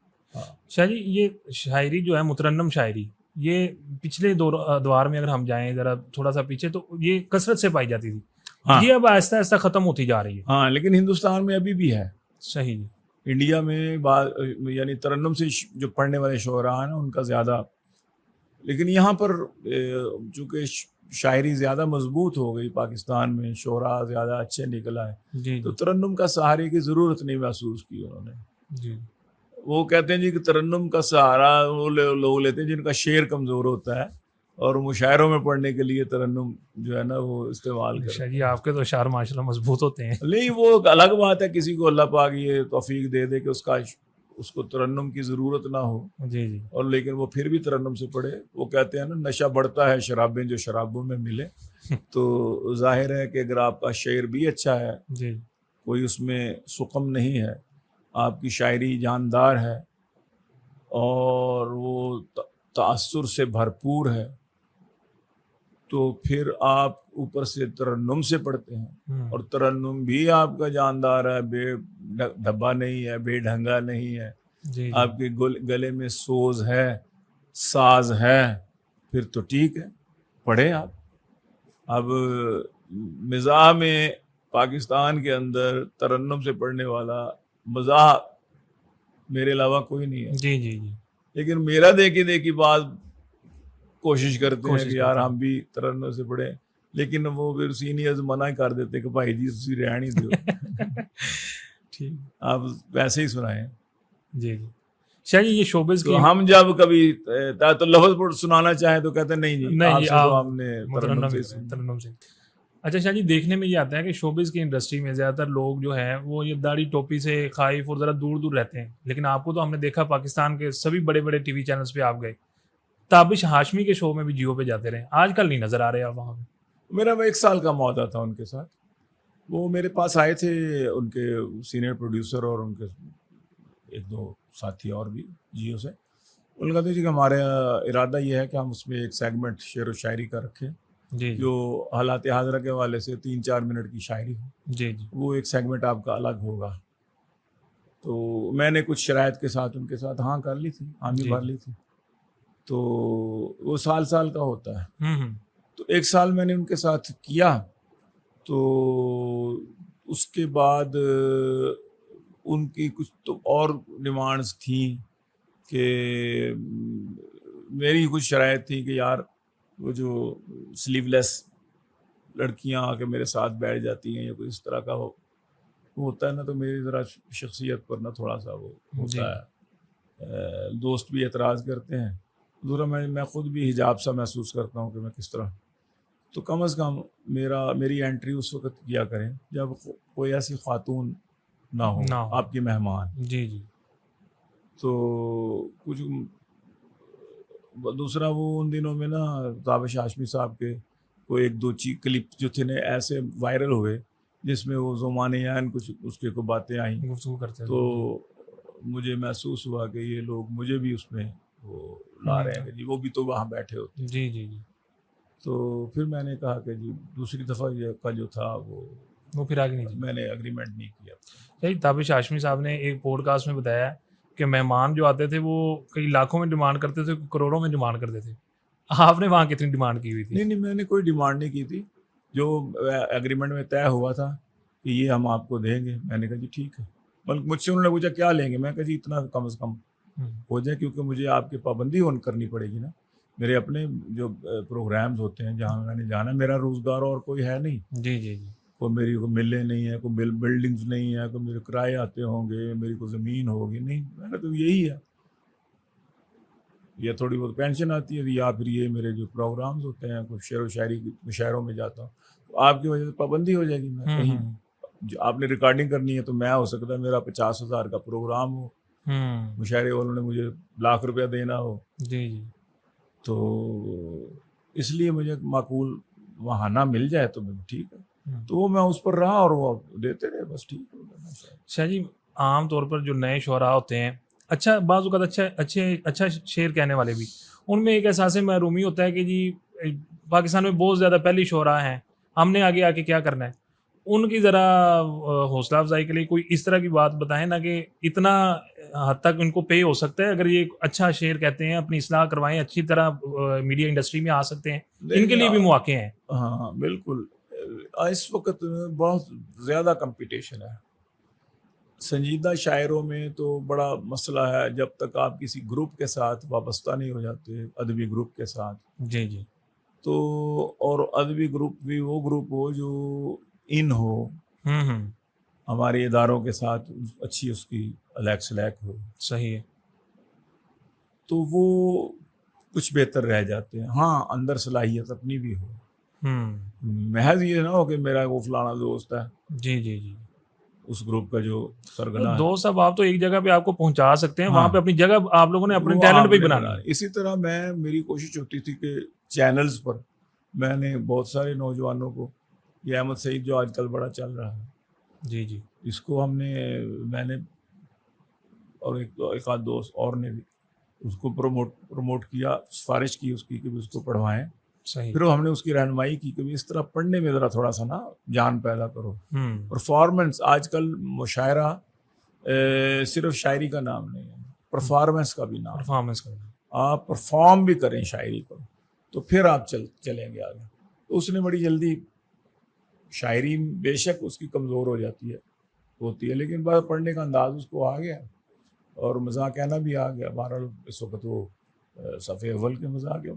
S1: شاہ جی یہ شاعری جو ہے مترنم شاعری، یہ پچھلے ادوار میں اگر ہم جائیں ذرا تھوڑا سا پیچھے تو یہ کثرت سے پائی جاتی تھی. یہ اب آہستہ آہستہ ختم ہوتی جا رہی ہے.
S2: ہاں لیکن ہندوستان میں ابھی بھی ہے.
S1: صحیح.
S2: انڈیا میں یعنی ترنم سے جو پڑھنے والے شعراء ہیں ان کا زیادہ، لیکن یہاں پر چونکہ شاعری زیادہ مضبوط ہو گئی، پاکستان میں شعراء زیادہ اچھے نکل آئے، تو ترنم کا سہارے کی ضرورت نہیں محسوس کی انہوں نے. وہ کہتے ہیں جی کہ ترنم کا سہارا وہ لوگ لیتے ہیں جن کا شعر کمزور ہوتا ہے، اور مشاعروں میں پڑھنے کے لیے ترنم جو ہے نا وہ استعمال کرتے ہیں.
S1: جی آپ کے تو اشعار ماشاءاللہ مضبوط ہوتے ہیں.
S2: نہیں وہ الگ بات ہے، کسی کو اللہ پاک یہ توفیق دے دے کہ اس کو ترنم کی ضرورت نہ ہو.
S1: جی جی.
S2: اور لیکن وہ پھر بھی ترنم سے پڑھے. وہ کہتے ہیں نا نشہ بڑھتا ہے شرابیں جو شرابوں میں ملے. تو ظاہر ہے کہ اگر آپ کا شعر بھی اچھا ہے،
S1: جی
S2: کوئی اس میں سقم نہیں ہے، آپ کی شاعری جاندار ہے اور وہ تأثر سے بھرپور ہے، تو پھر آپ اوپر سے ترنم سے پڑھتے ہیں، اور ترنم بھی آپ کا جاندار ہے، بے ڈھبا نہیں ہے، بے ڈھنگا نہیں ہے.
S1: جی.
S2: آپ کے گلے میں سوز ہے، ساز ہے، پھر تو ٹھیک ہے، پڑھیں آپ. اب مزاح میں پاکستان کے اندر ترنم سے پڑھنے والا مزاح میرے علاوہ کوئی نہیں ہے.
S1: جی جی جی.
S2: لیکن میرا دیکھی بات کوشش کرتے ہیں کہ یار ہم بھی ترنم سے پڑھیں، لیکن وہ پھر سینئرز منع کر دیتے کہ بھائی جی تسی رہن ہی دو، ٹھیک آپ ویسے ہی سنائیں. جی جی.
S1: شاہ جی یہ شوبز کی
S2: ہم جب کبھی تو لفظ سنانا چاہیں تو کہتے ہیں نہیں آپ نے
S1: ترنم سے. اچھا شاہ جی دیکھنے میں یہ آتا ہے کہ شوبز کی انڈسٹری میں زیادہ تر لوگ جو ہیں وہ یہ داڑھی ٹوپی سے خائف اور ذرا دور دور رہتے ہیں، لیکن آپ کو تو ہم نے دیکھا پاکستان کے سبھی بڑے بڑے ٹی وی چینلز پہ آپ گئے، تابش ہاشمی کے شو میں بھی جیو پہ جاتے رہے، آج کل نہیں نظر آ رہے آپ وہاں پہ.
S2: میرا 1 سال کا معاہدہ تھا ان کے ساتھ. وہ میرے پاس آئے تھے ان کے سینئر پروڈیوسر اور ان کے 1-2 ساتھی اور بھی جیو سے. ان کا کہ ہمارا ارادہ یہ ہے کہ ہم اس میں ایک سیگمنٹ شعر و شاعری کا رکھیں جو حالات حاضرہ کے حوالے سے 3-4 منٹ کی شاعری ہو.
S1: جی جی.
S2: وہ ایک سیگمنٹ آپ کا الگ ہوگا. تو میں نے کچھ شرائط کے ساتھ ان کے ساتھ ہاں کر لی تھی، حامی بھر لی تھی. تو وہ سال کا ہوتا ہے. تو 1 سال میں نے ان کے ساتھ کیا. تو اس کے بعد ان کی کچھ تو اور ڈیمانڈس تھیں کہ میری کچھ شرائط تھی کہ یار وہ جو سلیو لیس لڑکیاں آ کے میرے ساتھ بیٹھ جاتی ہیں یا کوئی اس طرح کا ہوتا ہے نا، تو میری ذرا شخصیت پر نا تھوڑا سا وہ ہوتا ہے. دوست بھی اعتراض کرتے ہیں، دوسرا میں خود بھی حجاب سا محسوس کرتا ہوں کہ میں کس طرح. تو کم از کم میری انٹری اس وقت کیا کریں جب کوئی ایسی خاتون نہ ہو آپ کی مہمان.
S1: جی جی.
S2: تو کچھ دوسرا وہ ان دنوں میں نا تابش ہاشمی صاحب کے کوئی 1-2 کلپ جو تھے نا ایسے وائرل ہوئے جس میں وہ زمانیان کچھ اس کے کو باتیں آئیں،
S1: گفتگو کرتے ہیں.
S2: تو مجھے محسوس ہوا کہ یہ لوگ مجھے بھی اس میں وہ لا رہے ہیں کہ جی وہ بھی تو وہاں بیٹھے ہوتے.
S1: جی جی جی.
S2: تو پھر میں نے کہا کہ جی دوسری دفعہ یہ کا جو تھا وہ
S1: پھر آگے نہیں،
S2: میں نے اگریمنٹ نہیں کیا.
S1: صحیح. تابش ہاشمی صاحب نے ایک پوڈ کاسٹ میں بتایا کہ مہمان جو آتے تھے وہ کئی لاکھوں میں ڈیمانڈ کرتے تھے، کروڑوں میں ڈیمانڈ کرتے تھے، آپ نے وہاں کتنی ڈیمانڈ کی ہوئی تھی؟
S2: نہیں میں نے کوئی ڈیمانڈ نہیں کی تھی. جو ایگریمنٹ میں طے ہوا تھا کہ یہ ہم آپ کو دیں گے, میں نے کہا جی ٹھیک ہے. بلکہ مجھ سے انہوں نے پوچھا کیا لیں گے, میں کہا جی اتنا کم از کم ہو جائے, کیونکہ مجھے آپ کی پابندی کرنی پڑے گی نا. میرے اپنے جو پروگرامز ہوتے ہیں جہاں میں نے جانا, میرا روزگار اور کوئی ہے نہیں.
S1: جی جی جی.
S2: کوئی میری کو ملے نہیں ہے, کوئی بلڈنگز نہیں ہے, کوئی میرے کرائے آتے ہوں گے, میری کو زمین ہوگی نہیں. میں نے تو یہی ہے, یہ تھوڑی بہت پینشن آتی ہے, یا پھر یہ میرے جو پروگرامز ہوتے ہیں, کوئی شعر و شاعری مشاعروں میں جاتا ہوں, تو آپ کی وجہ سے پابندی ہو جائے گی. میں کہیں جو آپ نے ریکارڈنگ کرنی ہے تو میں ہو سکتا ہے میرا 50,000 کا پروگرام ہو, مشاعرے والوں نے مجھے ₹1,00,000 دینا ہو.
S1: جی جی.
S2: تو اس لیے مجھے معقول وہاں نہ مل جائے تو ٹھیک ہے, تو وہ میں اس پر رہا اور وہ دیتے رہے, بس ٹھیک ہو گیا.
S1: شاہ جی, عام طور پر جو نئے شعراء ہوتے ہیں, اچھا بعض اوقات اچھا شعر کہنے والے بھی, ان میں ایک احساس محرومی ہوتا ہے کہ جی پاکستان میں بہت زیادہ پہلی شعراء ہیں, ہم نے آگے آ کے کیا کرنا ہے. ان کی ذرا حوصلہ افزائی کے لیے کوئی اس طرح کی بات بتائیں نا کہ اتنا حد تک ان کو پے ہو سکتا ہے, اگر یہ اچھا شعر کہتے ہیں, اپنی اصلاح کروائیں, اچھی طرح میڈیا انڈسٹری میں آ سکتے ہیں, ان کے لیے بھی مواقع ہیں.
S2: ہاں بالکل, اس وقت بہت زیادہ کمپٹیشن ہے. سنجیدہ شاعروں میں تو بڑا مسئلہ ہے, جب تک آپ کسی گروپ کے ساتھ وابستہ نہیں ہو جاتے, ادبی گروپ کے ساتھ.
S1: جی جی.
S2: تو اور ادبی گروپ بھی وہ گروپ ہو جو ان ہو, ہمارے اداروں کے ساتھ اچھی اس کی الیک سلیک ہو.
S1: صحیح ہے.
S2: تو وہ کچھ بہتر رہ جاتے ہیں. ہاں اندر صلاحیت اپنی بھی ہو, محض یہ نہ ہو کہ میرا وہ فلانا دوست ہے.
S1: جی جی جی.
S2: اس گروپ کا جو سرگنا ہے,
S1: دوست صاحب آپ تو ایک جگہ پہ آپ کو پہنچا سکتے ہیں, وہاں پہ اپنی جگہ آپ لوگوں نے اپنے ٹیلنٹ پہ ہی بنانا ہے.
S2: اسی طرح میری کوشش ہوتی تھی کہ چینلز پر میں نے بہت سارے نوجوانوں کو, یہ احمد سعید جو آج کل بڑا چل رہا ہے,
S1: جی جی,
S2: اس کو میں نے اور ایک آدھ دوست اور نے بھی اس کو پروموٹ کیا, سفارش کی اس کی کہ اس کو پڑھوائیں.
S1: صحیح.
S2: پھر ہم نے اس کی رہنمائی کی کہ اس طرح پڑھنے میں ذرا تھوڑا سا نا جان پیدا کرو. پرفارمنس, آج کل مشاعرہ صرف شاعری کا نام نہیں ہے, پرفارمنس کا بھی نام.
S1: پرفارمنس کا,
S2: آپ پرفارم بھی کریں شاعری کو تو پھر آپ چلیں گے آگے. تو اس نے بڑی جلدی, شاعری بے شک اس کی کمزور ہو جاتی ہے, ہوتی ہے, لیکن بس پڑھنے کا انداز اس کو آ گیا اور مزاح کہنا بھی آ گیا. بہرحال اس وقت وہ صفحے اول کے مزاح کے.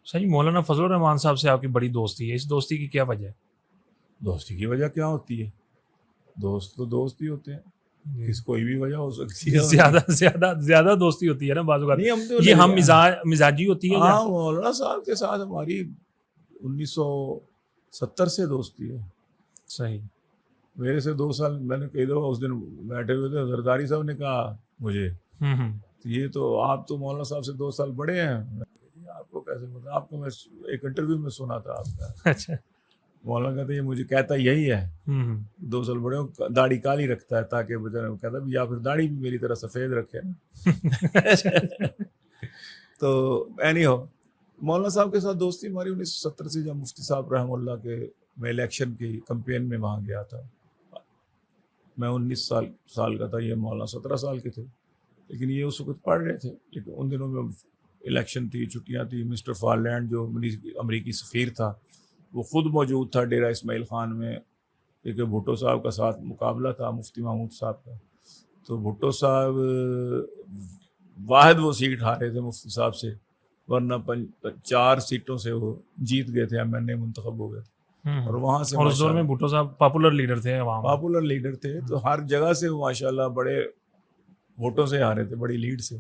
S1: صحیح. مولانا فضل الرحمان صاحب سے آپ کی بڑی دوستی ہے, اس دوستی کی کیا وجہ ہے؟
S2: دوستی کی وجہ کیا ہوتی ہے, دوست تو دوست ہی ہوتے ہیں, کس کوئی بھی وجہ ہو سکتی ہے.
S1: زیادہ دوستی ہوتی ہے نا بعض اوقات,
S2: یہ
S1: ہم مزاجی ہوتی ہے.
S2: ہاں مولانا صاحب کے ساتھ ہماری 1970 سے دوستی ہے.
S1: صحیح.
S2: میرے سے 2 سال, میں نے کئی دفعہ اس دن بیٹھے ہوئے تھے, زرداری صاحب نے کہا مجھے یہ تو آپ تو مولانا صاحب سے 2 سال بڑے ہیں. آپ کو کیسے پتا؟ آپ کو میں ایک انٹرویو میں سنا تھا آپ کا.
S1: اچھا.
S2: مولانا کہتے ہیں یہ مجھے کہتا یہی ہے, 2 سال بڑے ہوں, داڑھی کالی رکھتا ہے تاکہ بیچارہ کہتا ہے یا پھر داڑھی بھی میری طرح سفید رکھے نا. تو اینی ہو, مولانا صاحب کے ساتھ دوستی ہماری 1970 سے, جب مفتی صاحب رحم اللہ کے میں الیکشن کی کمپین میں وہاں گیا تھا. میں 19 سال کا تھا, یہ مولانا 17 سال کے تھے, لیکن یہ اس وقت پڑھ رہے تھے. لیکن ان دنوں میں الیکشن تھی, چھٹیاں تھی. مسٹر فارلینڈ جو امریکی سفیر تھا وہ خود موجود تھا ڈیرہ اسماعیل خان میں, کیونکہ بھٹو صاحب کا ساتھ مقابلہ تھا مفتی محمود صاحب کا. تو بھٹو صاحب واحد وہ سیٹ ہارے تھے مفتی صاحب سے, ورنہ 4 سیٹوں سے وہ جیت گئے تھے, MNA منتخب ہو گئے تھے. اور وہاں سے,
S1: اور اس دور میں بھٹو صاحب پاپولر لیڈر تھے,
S2: پاپولر لیڈر تھے. تو ہر جگہ سے وہ ماشاءاللہ بڑے ووٹوں سے ہارے تھے, بڑی لیڈ سے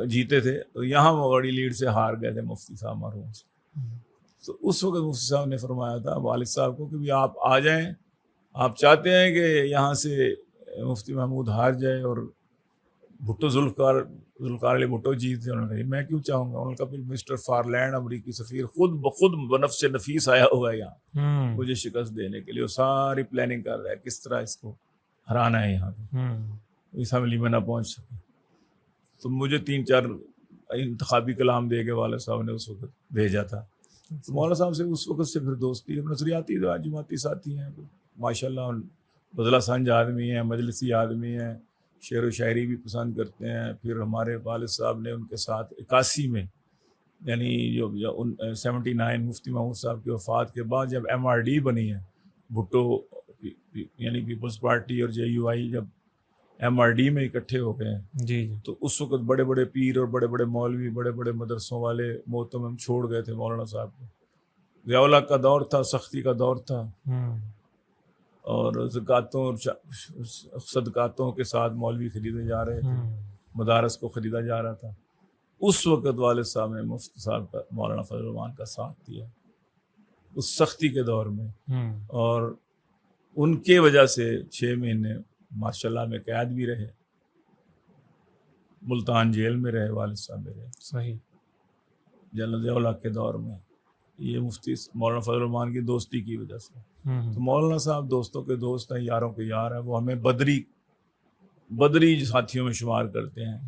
S2: جیتے تھے. تو یہاں وہ بڑی لیڈ سے ہار گئے تھے مفتی صاحب مرحوم سے. تو اس وقت مفتی صاحب نے فرمایا تھا والد صاحب کو کہ بھی آپ آ جائیں, آپ چاہتے ہیں کہ یہاں سے مفتی محمود ہار جائے اور بھٹو ذوالفقار علی بھٹو جیت جائے. انہوں نے کہا میں کیوں چاہوں گا. انہوں نے کہا پھر مسٹر فارلینڈ امریکی سفیر خود بخود بنفس نفیس آیا ہوا ہے یہاں مجھے شکست دینے کے لیے, وہ ساری پلاننگ کر رہا ہے کس طرح اس کو ہرانا ہے یہاں پہ, اسمبلی میں نہ پہنچ سکے. تو مجھے 3-4 انتخابی کلام دے کے والد صاحب نے اس وقت بھیجا تھا. تو مولانا صاحب سے اس وقت سے پھر دوستی ہے. نظریاتی جماعتی ساتھی ہیں ماشاءاللہ, بدلہ سنج آدمی ہیں, مجلسی آدمی ہیں, شعر و شاعری بھی پسند کرتے ہیں. پھر ہمارے والد صاحب نے ان کے ساتھ 81 میں یعنی جو 79 مفتی محمود صاحب کی وفات کے بعد جب MRD بنی ہے بھٹو یعنی پیپلز پارٹی اور JUI جب MRD میں اکٹھے ہو گئے ہیں
S1: جی جی
S2: تو اس وقت بڑے بڑے پیر اور بڑے بڑے مولوی بڑے بڑے مدرسوں والے محتمم چھوڑ گئے تھے مولانا صاحب کو. ضیاء الحق کا دور تھا, سختی کا دور تھا, اور زکاتوں اور صدقاتوں کے ساتھ مولوی خریدے جا رہے تھے, مدارس کو خریدا جا رہا تھا. اس وقت والد صاحب نے مفتی صاحب کا مولانا فضل الرحمان کا ساتھ دیا اس سختی کے دور میں, اور ان کے وجہ سے 6 مہینے ماشاء اللہ میں قید بھی رہے, ملتان جیل میں رہے والد صاحب میرے
S1: صحیح
S2: جنرل ضیاء الحق کے دور میں. یہ مفتی مولانا فضل الرحمان کی دوستی کی وجہ سے. تو مولانا صاحب دوستوں کے دوست ہیں, یاروں کے یار ہیں. وہ ہمیں بدری ساتھیوں میں شمار کرتے ہیں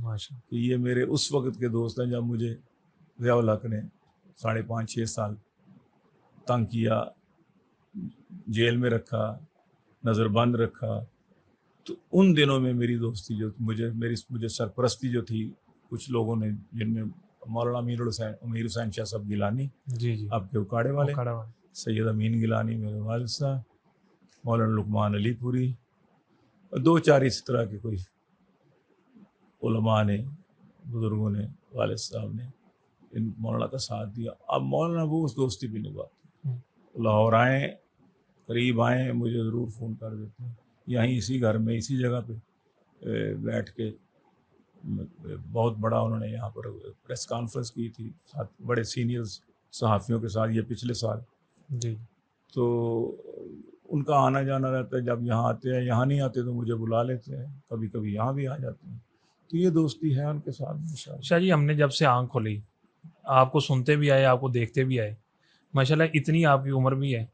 S2: کہ یہ میرے اس وقت کے دوست ہیں جب مجھے ضیاء الحق نے 5.5-6 سال تنگ کیا, جیل میں رکھا, نظر بند رکھا. تو ان دنوں میں میری دوستی جو مجھے سرپرستی جو تھی کچھ لوگوں نے, جن میں مولانا امیر حسین شاہ صاحب گیلانی
S1: جی جی
S2: آپ کے اکاڑے والے, سید امین گیلانی میرے والد صاحب, مولانا لقمان علی پوری, اور 2-4 اس طرح کے کوئی علماء نے, بزرگوں نے, والد صاحب نے ان مولانا کا ساتھ دیا. اب مولانا وہ اس دوستی بھی نبھاتے, لاہور آئیں, قریب آئیں, مجھے ضرور فون کر دیتے ہیں. یہیں اسی گھر میں اسی جگہ پہ بیٹھ کے بہت بڑا انہوں نے یہاں پر پریس کانفرنس کی تھی ساتھ بڑے سینئر صحافیوں کے ساتھ, یہ پچھلے سال.
S1: جی
S2: تو ان کا آنا جانا رہتا ہے, جب یہاں آتے ہیں, یہاں نہیں آتے تو مجھے بلا لیتے ہیں, کبھی کبھی یہاں بھی آ جاتے ہیں. تو یہ دوستی ہے ان کے ساتھ.
S1: شاہ جی, ہم نے جب سے آنکھ کھولی آپ کو سنتے بھی آئے, آپ کو دیکھتے بھی آئے, ماشاءاللہ اتنی آپ کی عمر بھی ہے,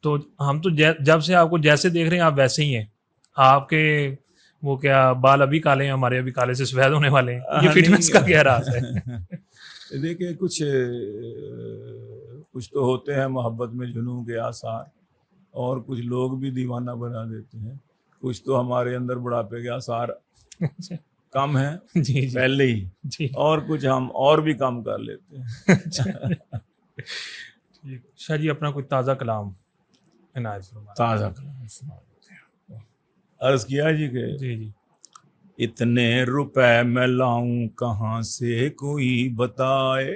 S1: تو ہم تو جب سے آپ کو جیسے دیکھ رہے ہیں آپ ویسے ہی ہیں. آپ کے وہ کیا بال ابھی کالے ہیں, ہمارے ابھی کالے سے سفید ہونے والے ہیں, یہ فٹنس کا کیا راز ہے؟
S2: دیکھیں کچھ تو ہوتے ہیں محبت میں جنوں کے آثار, اور کچھ لوگ بھی دیوانہ بنا دیتے ہیں. کچھ تو ہمارے اندر بڑھاپے کے آثار کم ہیں
S1: جی
S2: پہلے ہی,
S1: جی,
S2: اور کچھ ہم اور بھی کم کر لیتے ہیں.
S1: شاہ جی اپنا کوئی تازہ کلام عنایت فرمائیں.
S2: تازہ کلام عرض کیا جی کہ
S1: جی جی
S2: اتنے روپے میں لاؤں کہاں سے کوئی بتائے,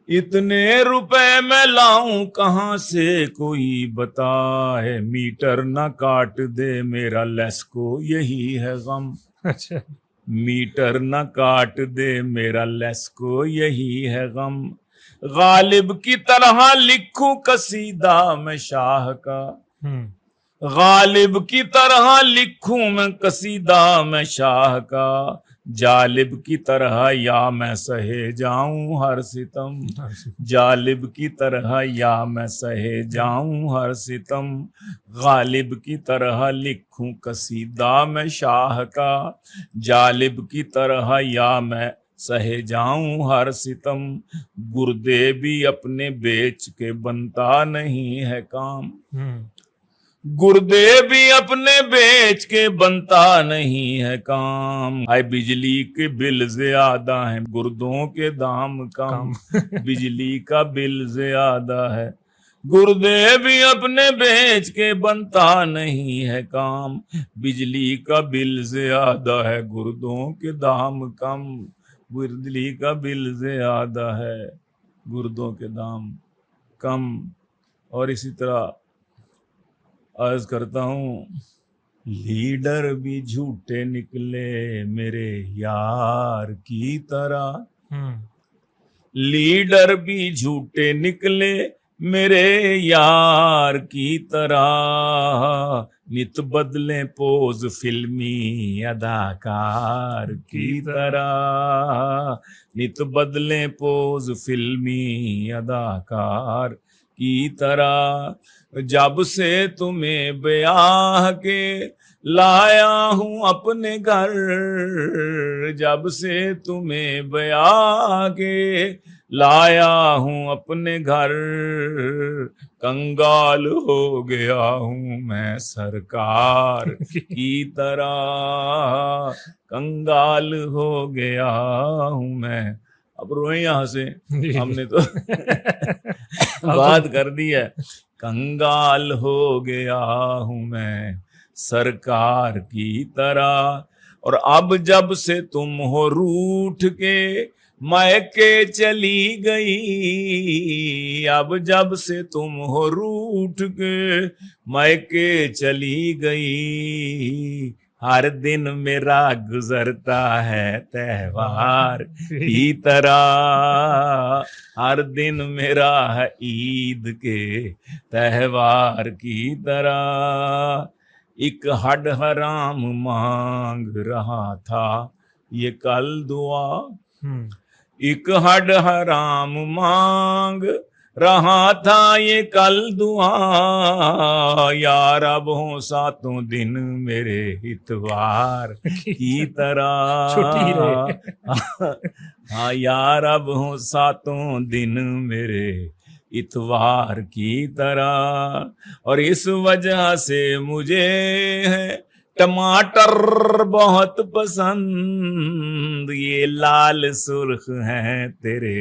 S2: اتنے روپے میں لاؤں کہاں سے کوئی بتائے, میٹر نہ کاٹ دے میرا لیس کو یہی ہے غم.
S1: اچھا,
S2: میٹر نہ کاٹ دے میرا لیس کو یہی ہے غم. غالب کی طرح لکھوں قصیدہ میں شاہ کا, غالب کی طرح لکھوں میں قصیدہ میں شاہ کا, جالب کی طرح یا میں سہے جاؤں ہر ستم, جالب کی طرح یا میں سہے جاؤں ہر ستم. غالب کی طرح لکھوں قصیدہ میں شاہ کا, جالب کی طرح یا میں سہے جاؤں ہر ستم. گردے بھی اپنے بیچ کے بنتا نہیں ہے کام, گردے بھی اپنے بیچ کے بنتا نہیں ہے کام. ہائے بجلی کے بل زیادہ ہیں گردوں کے دام کم, بجلی کا بل زیادہ ہے گردے بھی اپنے بیچ کے بنتا نہیں ہے کام. بجلی کا بل زیادہ ہے گردوں کے دام کم, بجلی کا بل زیادہ ہے گردوں کے دام کم. اور اسی طرح عرض کرتا ہوں, لیڈر بھی جھوٹے نکلے میرے یار کی طرح, لیڈر بھی جھوٹے نکلے میرے یار کی طرح. نت بدلیں پوز فلمی اداکار کی طرح, نت بدلیں پوز فلمی اداکار کی طرح. جب سے تمہیں بیاہ کے لایا ہوں اپنے گھر, جب سے تمہیں بیاہ کے لایا ہوں اپنے گھر, کنگال ہو گیا ہوں میں سرکار کی طرح, کنگال ہو گیا ہوں میں اب روئیں یا ہنسیں،
S1: جی
S2: ہم نے تو بات کر دی ہے. کنگال ہو گیا ہوں میں سرکار کی طرح، اور اب جب سے تم ہو روٹھ کے میکے چلی گئی، اب جب سے تم ہو روٹھ کے میکے چلی گئی، ہر دن میرا گزرتا ہے تہوار کی طرح، ہر دن میرا ہے عید کے تہوار کی طرح. ایک ہڈ حرام مانگ رہا تھا یہ کل دعا، ایک ہڈ حرام مانگ رہا تھا یہ کل دعا، یار اب ہوں ساتوں دن میرے اتوار کی طرح.
S1: چھٹی ہی رہے.
S2: ہاں یار اب ہوں ساتوں دن میرے اتوار کی طرح، اور اس وجہ سے مجھے ہے ٹماٹر بہت پسند، یہ لال سرخ ہیں تیرے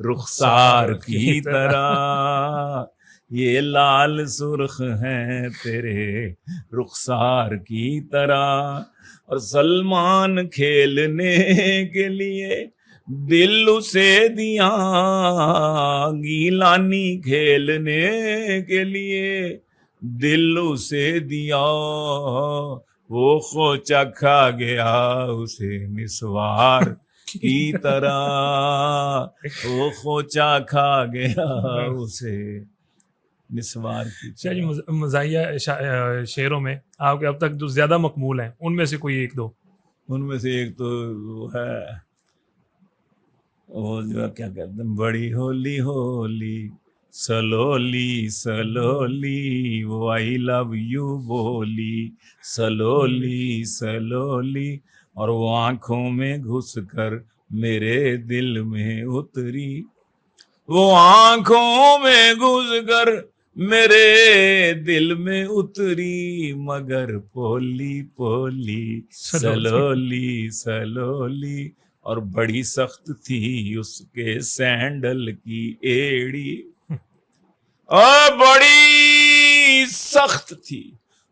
S2: رخسار کی طرح، یہ لال سرخ ہیں تیرے رخسار کی طرح. اور سلمان کھیلنے کے لیے دل اسے دیا، گیلانی کھیلنے کے لیے دل اسے دیا، وہ خوچا کھا گیا اسے نسوار کی طرح، وہ خوچا کھا گیا اسے نسوار کی
S1: شاہ جی
S2: طرح.
S1: مزاحیہ شعروں میں آپ کے اب تک جو زیادہ مقبول ہیں ان میں سے کوئی ایک دو؟
S2: ان میں سے ایک تو وہ ہے، وہ جو کیا کہتے ہیں، بڑی ہولی ہولی سلولی سلولی، وہ آئی لو یو بولی سلولی سلولی، اور وہ آنکھوں میں گھس کر میرے دل میں اتری، وہ آنکھوں میں گھس کر میرے دل میں اتری، مگر پولی پولی سلولی سلولی، اور بڑی سخت تھی اس کے سینڈل کی ایڑی، اور بڑی سخت تھی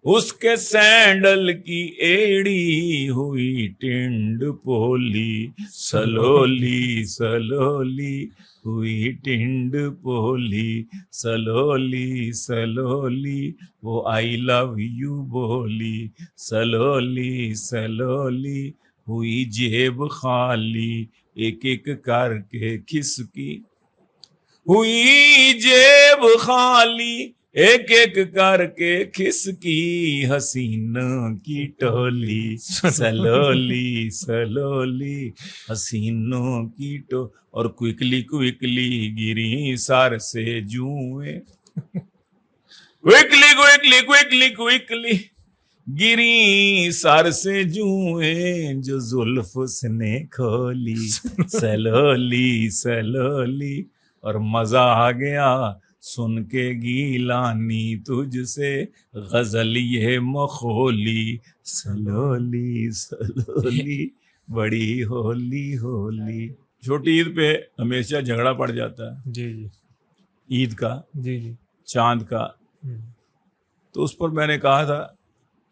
S2: اس کے سینڈل کی ایڑی، ہوئی ٹنڈ پولی سلولی سلولی، ہوئی ٹنڈ پولی سلولی سلولی، وہ آئی لو یو بولی سلولی سلولی، ہوئی جیب خالی ایک ایک کر کے کس کی، ہوئی جیب خالی ایک ایک کر کے کس کی، حسینوں کی ٹولی سلولی سلولی، حسینوں کی اور کوئکلی کوئکلی گری سر سے جوئیں، کوئکلی کوئکلی کوئکلی کوئکلی گری سر سے جوئیں، جو زلف اس نے کھولی سلولی سلولی، اور مزہ آ گیا سن کے گیلانی تجھ سے غزل یہ مخولی سلولی سلولی، بڑی ہولی ہولی. چھوٹی عید پہ ہمیشہ جھگڑا پڑ جاتا ہے،
S1: جی جی
S2: عید کا،
S1: جی جی
S2: چاند کا. تو اس پر میں نے کہا تھا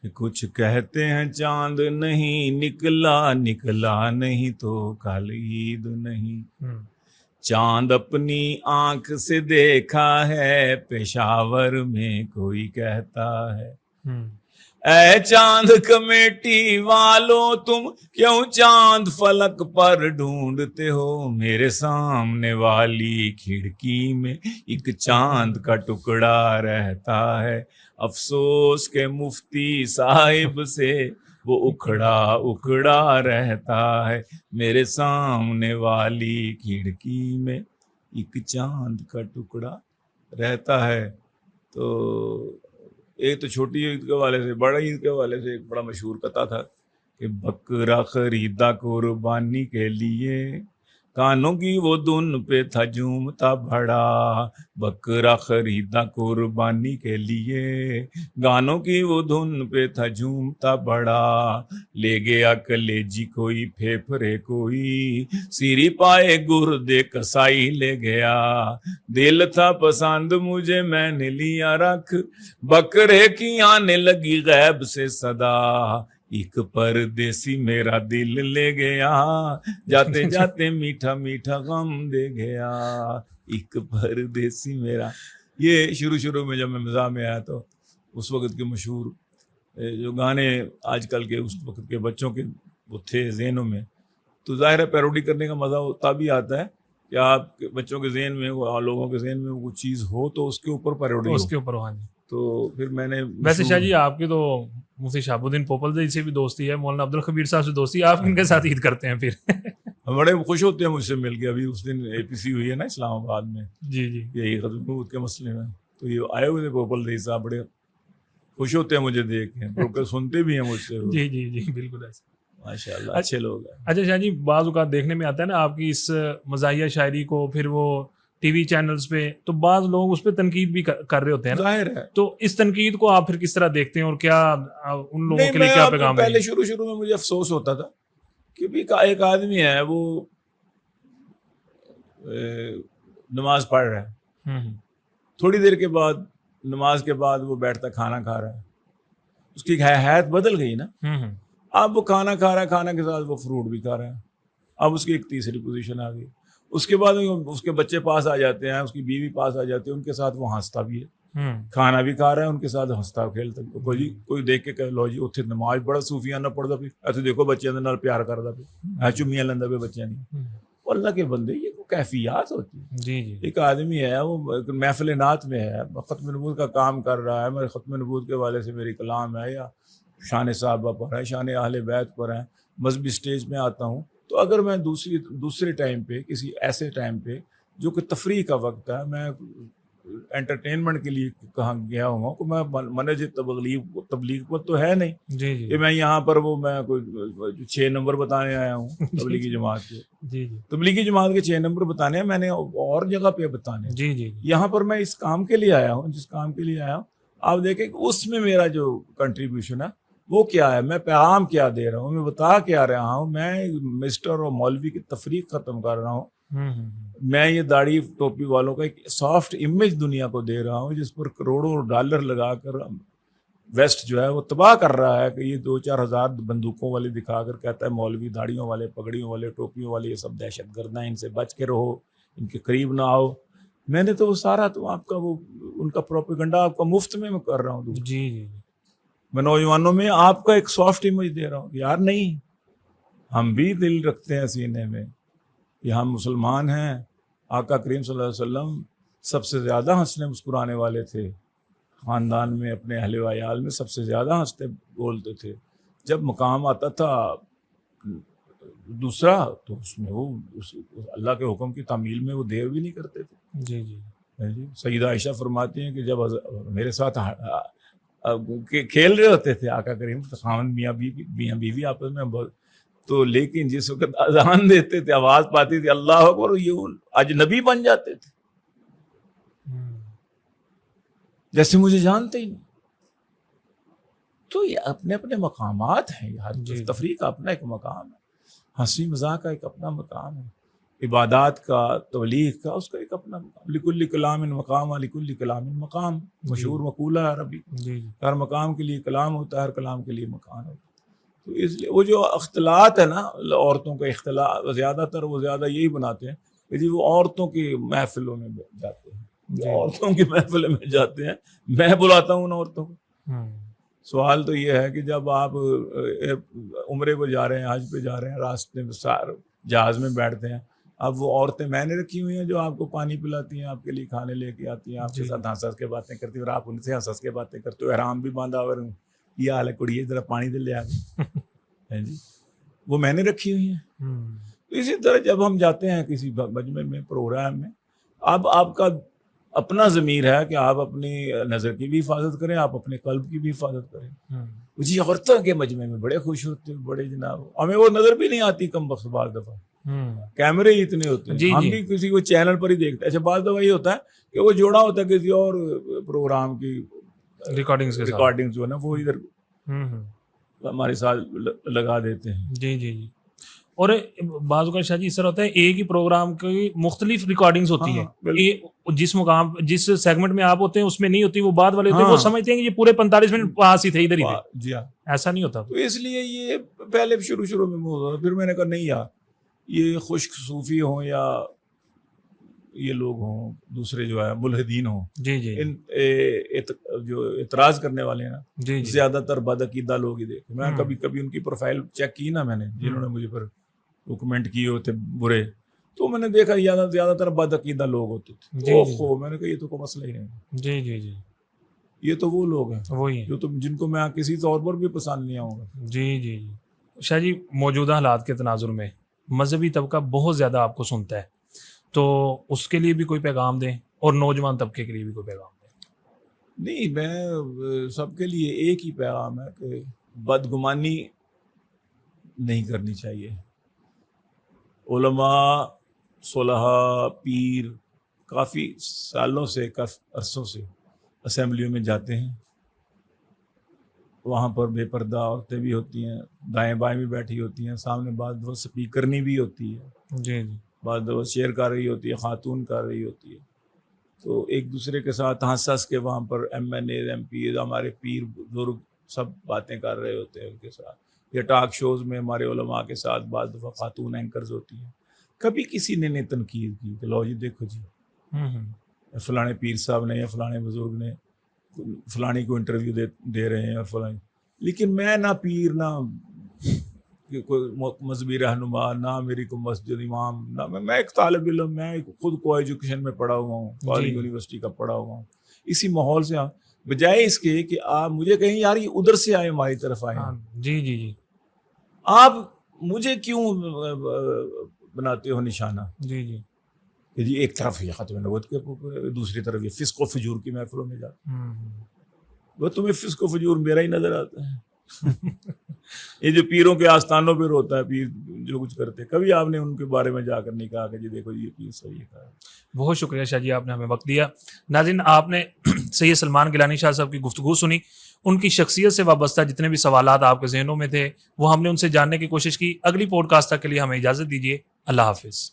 S2: کہ کچھ کہتے ہیں چاند نہیں نکلا، نکلا نہیں تو کل عید نہیں، چاند اپنی آنکھ سے دیکھا ہے پشاور میں کوئی کہتا ہے، اے چاند کمیٹی والوں تم کیوں چاند فلک پر ڈھونڈتے ہو، میرے سامنے والی کھڑکی میں ایک چاند کا ٹکڑا رہتا ہے، افسوس کے مفتی صاحب سے وہ اکھڑا اکھڑا رہتا ہے، میرے سامنے والی کھڑکی میں ایک چاند کا ٹکڑا رہتا ہے. تو ایک تو چھوٹی عید کے حوالے سے، بڑا عید کے حوالے سے ایک بڑا مشہور قطعہ تھا کہ بکرا خریدا قربانی کے لیے کانوں کی وہ دھن پہ تھا جھومتا بڑا، بکرا خریدا قربانی کے لیے، گانوں کی وہ دھن پہ تھا جھومتا بڑا، لے گیا کلیجی کوئی پھیپھڑے کوئی، سیری پائے گردے کسائی لے گیا، دل تھا پسند مجھے میں نے لیا رکھ، بکرے کی آنے لگی غیب سے صدا، ایک پردیسی میرا دل لے گیا، جاتے جاتے میٹھا میٹھا غم دے گیا، ایک پردیسی میرا. یہ شروع میں جب میں مزاح میں آیا تو اس وقت کے مشہور جو گانے آج کل کے اس وقت کے بچوں کے وہ تھے ذہنوں میں، تو ظاہر ہے پیروڈی کرنے کا مزہ تب ہی آتا ہے کہ آپ کے بچوں کے ذہن میں لوگوں کے ذہن میں وہ چیز ہو تو اس کے اوپر پیروڈی ہو.
S1: اس کے اوپر ہو.
S2: تو پھر میں نے
S1: ویسے شاہ جی آپ کی تو مفتی شہاب الدین پوپل سے بھی دوستی ہے، مولانا عبدالخبیر صاحب سے دوستی ہے، آپ کن کے ساتھ عید کرتے ہیں پھر؟
S2: بڑے خوش ہوتے ہیں مجھ سے مل کے. ابھی اس دن اے پی سی ہوئی ہے نا اسلام آباد میں،
S1: جی جی،
S2: یہی ختم نبوت کے مسئلے میں، تو یہ آئے ہوئے تھے پوپل رئی صاحب، بڑے خوش ہوتے ہیں مجھے دیکھ کے، سنتے بھی ہیں مجھ سے.
S1: جی جی جی بالکل ایسا،
S2: ماشاء اللہ اچھے لوگ ہیں.
S1: اچھا شاہ جی، بعض اوقات دیکھنے میں آتا ہے نا آپ کی اس مزاحیہ شاعری کو پھر وہ ٹی وی چینلز پہ، تو بعض لوگ اس پہ تنقید بھی کر رہے ہوتے ہیں نا،
S2: ظاہر ہے.
S1: تو اس تنقید کو آپ پھر کس طرح دیکھتے ہیں اور کیا ان لوگوں کے لیے کیا پیغام ہے؟
S2: پہلے شروع میں مجھے افسوس ہوتا تھا کہ بھی ایک آدمی ہے وہ نماز پڑھ رہا ہے، تھوڑی دیر کے بعد نماز کے بعد وہ بیٹھتا کھانا کھا رہا ہے، اس کی حیات بدل گئی نا. اب وہ کھانا کھا رہا ہے، کھانا کے ساتھ وہ فروٹ بھی کھا رہا ہے، اب اس کی ایک تیسری پوزیشن آ گئی. اس کے بعد اس کے بچے پاس آ جاتے ہیں، اس کی بیوی پاس آ جاتی ہے، ان کے ساتھ وہ ہنستا بھی ہے، کھانا بھی کھا رہا ہے، ان کے ساتھ ہنستا کھیلتا بھی. کوئی دیکھ کے کہ لو جی اتنے نماز بڑا صوفیانہ پڑھتا پھر ایسے دیکھو بچے نال پیار کرتا پھر چمیاں لینا پہ بچے نہیں. اللہ کے بندے یہ کیفیات ہوتی ہے.
S1: جی جی،
S2: ایک آدمی ہے وہ محفل نعت میں ہے، ختم نبوت کا کام کر رہا ہے، میں ختم نبوت کے والے سے میری کلام ہے یا شان صحابہ پر ہے، شان اہل بیت پر ہے، مذہبی سٹیج میں آتا ہوں، تو اگر میں دوسرے ٹائم پہ کسی ایسے ٹائم پہ جو کہ تفریح کا وقت ہے، میں انٹرٹینمنٹ کے لیے کہاں گیا ہوں کہ میں منہج تبلیغ پر تو ہے نہیں
S1: جی جی،
S2: کہ میں یہاں پر وہ میں کوئی 6 نمبر بتانے آیا ہوں تبلیغی جماعت کے.
S1: جی جی،
S2: تبلیغی جماعت کے 6 نمبر بتانے ہیں، میں نے اور جگہ پہ بتانے.
S1: جی جی،
S2: یہاں پر میں اس کام کے لیے آیا ہوں، جس کام کے لیے آیا ہوں آپ دیکھیں کہ اس میں میرا جو کنٹریبیوشن ہے وہ کیا ہے، میں پیغام کیا دے رہا ہوں، میں بتا کیا رہا ہوں، میں مسٹر اور مولوی کی تفریق ختم کر رہا ہوں. میں یہ داڑھی ٹوپی والوں کا ایک سافٹ امیج دنیا کو دے رہا ہوں جس پر کروڑوں ڈالر لگا کر ویسٹ جو ہے وہ تباہ کر رہا ہے کہ یہ 2-4 ہزار بندوقوں والے دکھا کر کہتا ہے مولوی داڑھیوں والے، پگڑیوں والے، ٹوپیوں والے یہ سب دہشت گرد ہیں، ان سے بچ کے رہو، ان کے قریب نہ آؤ. میں نے تو وہ سارا تو آپ کا وہ ان کا پروپیگنڈا آپ کا مفت میں کر رہا ہوں.
S1: جی جی،
S2: میں نوجوانوں میں آپ کا ایک سافٹ امیج دے رہا ہوں کہ یار نہیں، ہم بھی دل رکھتے ہیں سینے میں کہ ہم مسلمان ہیں. آقا کریم صلی اللہ علیہ وسلم سب سے زیادہ ہنسنے مسکرانے والے تھے، خاندان میں اپنے اہل و عیال میں سب سے زیادہ ہنستے بولتے تھے. جب مقام آتا تھا دوسرا تو اس میں وہ اللہ کے حکم کی تعمیل میں وہ دیر بھی نہیں کرتے تھے.
S1: جی جی،
S2: سیدہ عائشہ فرماتی ہیں کہ جب میرے ساتھ کھیل رہے ہوتے تھے آقا کریم خاوند میاں بیوی آپس میں، تو لیکن جس وقت اذان دیتے تھے آواز پاتی تھی اللہ اکبر، یہ اجنبی بن جاتے تھے جیسے مجھے جانتے ہی نہیں. تو یہ اپنے اپنے مقامات ہیں، ہر تفریح کا اپنا ایک مقام ہے، ہنسی مذاق کا ایک اپنا مقام ہے، عبادات کا، تبلیغ کا، اس کا ایک اپنا مقام. لکل کلام مقام، لکل کلام مقام، مشہور مقولہ ہے عربی. ہر مقام کے لیے کلام ہوتا ہے، ہر کلام کے لیے مقام ہوتا ہے. تو اس لیے وہ جو اختلاط ہے نا عورتوں کا اختلاط، زیادہ تر وہ زیادہ یہی بناتے ہیں کہ جی وہ عورتوں کی محفلوں میں جاتے ہیں، عورتوں کی محفلوں میں جاتے ہیں. میں بلاتا ہوں ان عورتوں کو. سوال تو یہ ہے کہ جب آپ عمرے پہ جا رہے ہیں، حج پہ جا رہے ہیں، راستے میں جہاز میں بیٹھتے ہیں، اب وہ عورتیں میں نے رکھی ہوئی ہیں جو آپ کو پانی پلاتی ہیں، آپ کے لیے کھانے لے کے آتی ہیں، آپ کے ساتھ ہنس ہنس کے باتیں کرتی ہیں، اور آپ ان سے ہنس ہنس کے باتیں کرتے ہو. احرام بھی باندھا اور یہ حال ہے کڑیے ذرا پانی دے لے آ گئے جی، وہ میں نے رکھی ہوئی ہیں. اسی طرح جب ہم جاتے ہیں کسی مجمع میں، پروگرام میں، اب آپ کا اپنا ضمیر ہے کہ آپ اپنی نظر کی بھی حفاظت کریں، آپ اپنے قلب کی بھی حفاظت کریں. جی عورتوں کے مجمع میں بڑے خوش ہوتے ہیں، بڑے جناب ہمیں وہ نظر بھی نہیں آتی کم وقت بعض دفعہ کیمرے ہی اتنے ہوتے ہیں. ہم بھی کسی کو چینل پر ہی دیکھتے ہیں. اچھا بعض دفعہ یہ ہوتا ہے کہ وہ جوڑا ہوتا ہے کسی اور پروگرام کی ریکارڈنگ جو ہے نا وہ ادھر ہمارے ساتھ لگا دیتے ہیں.
S1: جی جی جی. اور بعض اوقات شاہ جی اس طرح ہوتا ہے ایک ہی پروگرام کی مختلف ریکارڈنگز ہوتی ہیں, جس مقام جس سیگمنٹ میں آپ ہوتے ہیں اس میں نہیں ہوتی, وہ بعد والے ہوتے ہیں, وہ سمجھتے ہیں کہ یہ پورے 45 منٹ پاس ہی تھے, ادھر ہی تھے.
S2: جی ہاں,
S1: ایسا نہیں ہوتا.
S2: تو اس لیے یہ پہلے شروع میں ہوتا, پھر میں نے کہا نہیں یار یہ خشک صوفی ہوں یا یہ لوگ ہوں دوسرے جو ہے ملحدین ہوں,
S1: جی جی,
S2: ان جو اعتراض کرنے والے ہیں نا
S1: جی جی,
S2: زیادہ تر بدعقیدہ لوگ ہی دیکھے. میں کبھی ان کی پروفائل چیک کی نا میں نے, جنہوں نے مجھے پر کمنٹ کیے ہوتے برے, تو میں نے دیکھا زیادہ تر بدعقیدہ لوگ ہوتے تھے. اوہو, میں نے کہا یہ تو کوئی مسئلہ ہی نہیں.
S1: جی جی جی,
S2: یہ تو وہ لوگ ہیں
S1: وہی ہیں
S2: جو جن کو میں کسی طور پر بھی پسند نہیں آؤں گا.
S1: جی جی جی. شاہ جی موجودہ حالات کے تناظر میں مذہبی طبقہ بہت زیادہ آپ کو سنتا ہے, تو اس کے لیے بھی کوئی پیغام دیں, اور نوجوان طبقے کے لیے بھی کوئی پیغام دیں.
S2: نہیں, میں سب کے لیے ایک ہی پیغام ہے کہ بدگمانی نہیں کرنی چاہیے. علماء, صلحاء, پیر کافی سالوں سے عرصوں سے اسمبلیوں میں جاتے ہیں, وہاں پر بے پردہ عورتیں بھی ہوتی ہیں, دائیں بائیں بھی بیٹھی ہوتی ہیں, سامنے بعض وہ سپیکرنی بھی ہوتی ہے,
S1: جی جی,
S2: بعض وہ شیئر کر رہی ہوتی ہے, خاتون کر رہی ہوتی ہے. تو ایک دوسرے کے ساتھ ہنس کے وہاں پر ایم این اے, ایم پی اے, ہمارے پیر بزرگ سب باتیں کر رہے ہوتے ہیں ان کے ساتھ. یا ٹاک شوز میں ہمارے علماء کے ساتھ بعض دفعہ خاتون اینکرز ہوتی ہیں. کبھی کسی نے نہیں تنقید کی کہ لو جی دیکھو جی فلانے پیر صاحب نے یا فلانے بزرگ نے فلانی کو انٹرویو دے رہے ہیں اور فلانی. لیکن میں نہ پیر, نہ کوئی مذہبی رہنما, نہ میری کوئی مسجد امام, نہ میں ایک طالب علم, میں خود کو ایجوکیشن میں پڑھا ہوا ہوں, کالج یونیورسٹی کا پڑھا ہوا ہوں. اسی ماحول سے بجائے اس کے کہ آپ مجھے کہیں یار یہ ادھر سے آئے ہماری طرف آئے,
S1: جی جی جی,
S2: آپ مجھے کیوں بناتے ہو نشانہ.
S1: جی جی,
S2: کہ جی ایک طرف یہ ختم نبوت کے, دوسری طرف یہ فسق و فجور کی محفلوں میں جاتے ہیں. وہ تمہیں فسق و فجور میرا ہی نظر آتا ہے. یہ جو پیروں کے آستانوں پہ ہوتا ہے, پیر جو کچھ کرتے, کبھی آپ نے ان کے بارے میں جا کر نہیں کہا کہ جی دیکھو یہ پیر صحیح ہے.
S1: بہت شکریہ شاہ جی, آپ نے ہمیں وقت دیا. ناظرین, آپ نے سید سلمان گیلانی شاہ صاحب کی گفتگو سنی. ان کی شخصیت سے وابستہ جتنے بھی سوالات آپ کے ذہنوں میں تھے وہ ہم نے ان سے جاننے کی کوشش کی. اگلی پوڈ کاسٹ تک کے لیے ہمیں اجازت دیجیے. اللہ حافظ.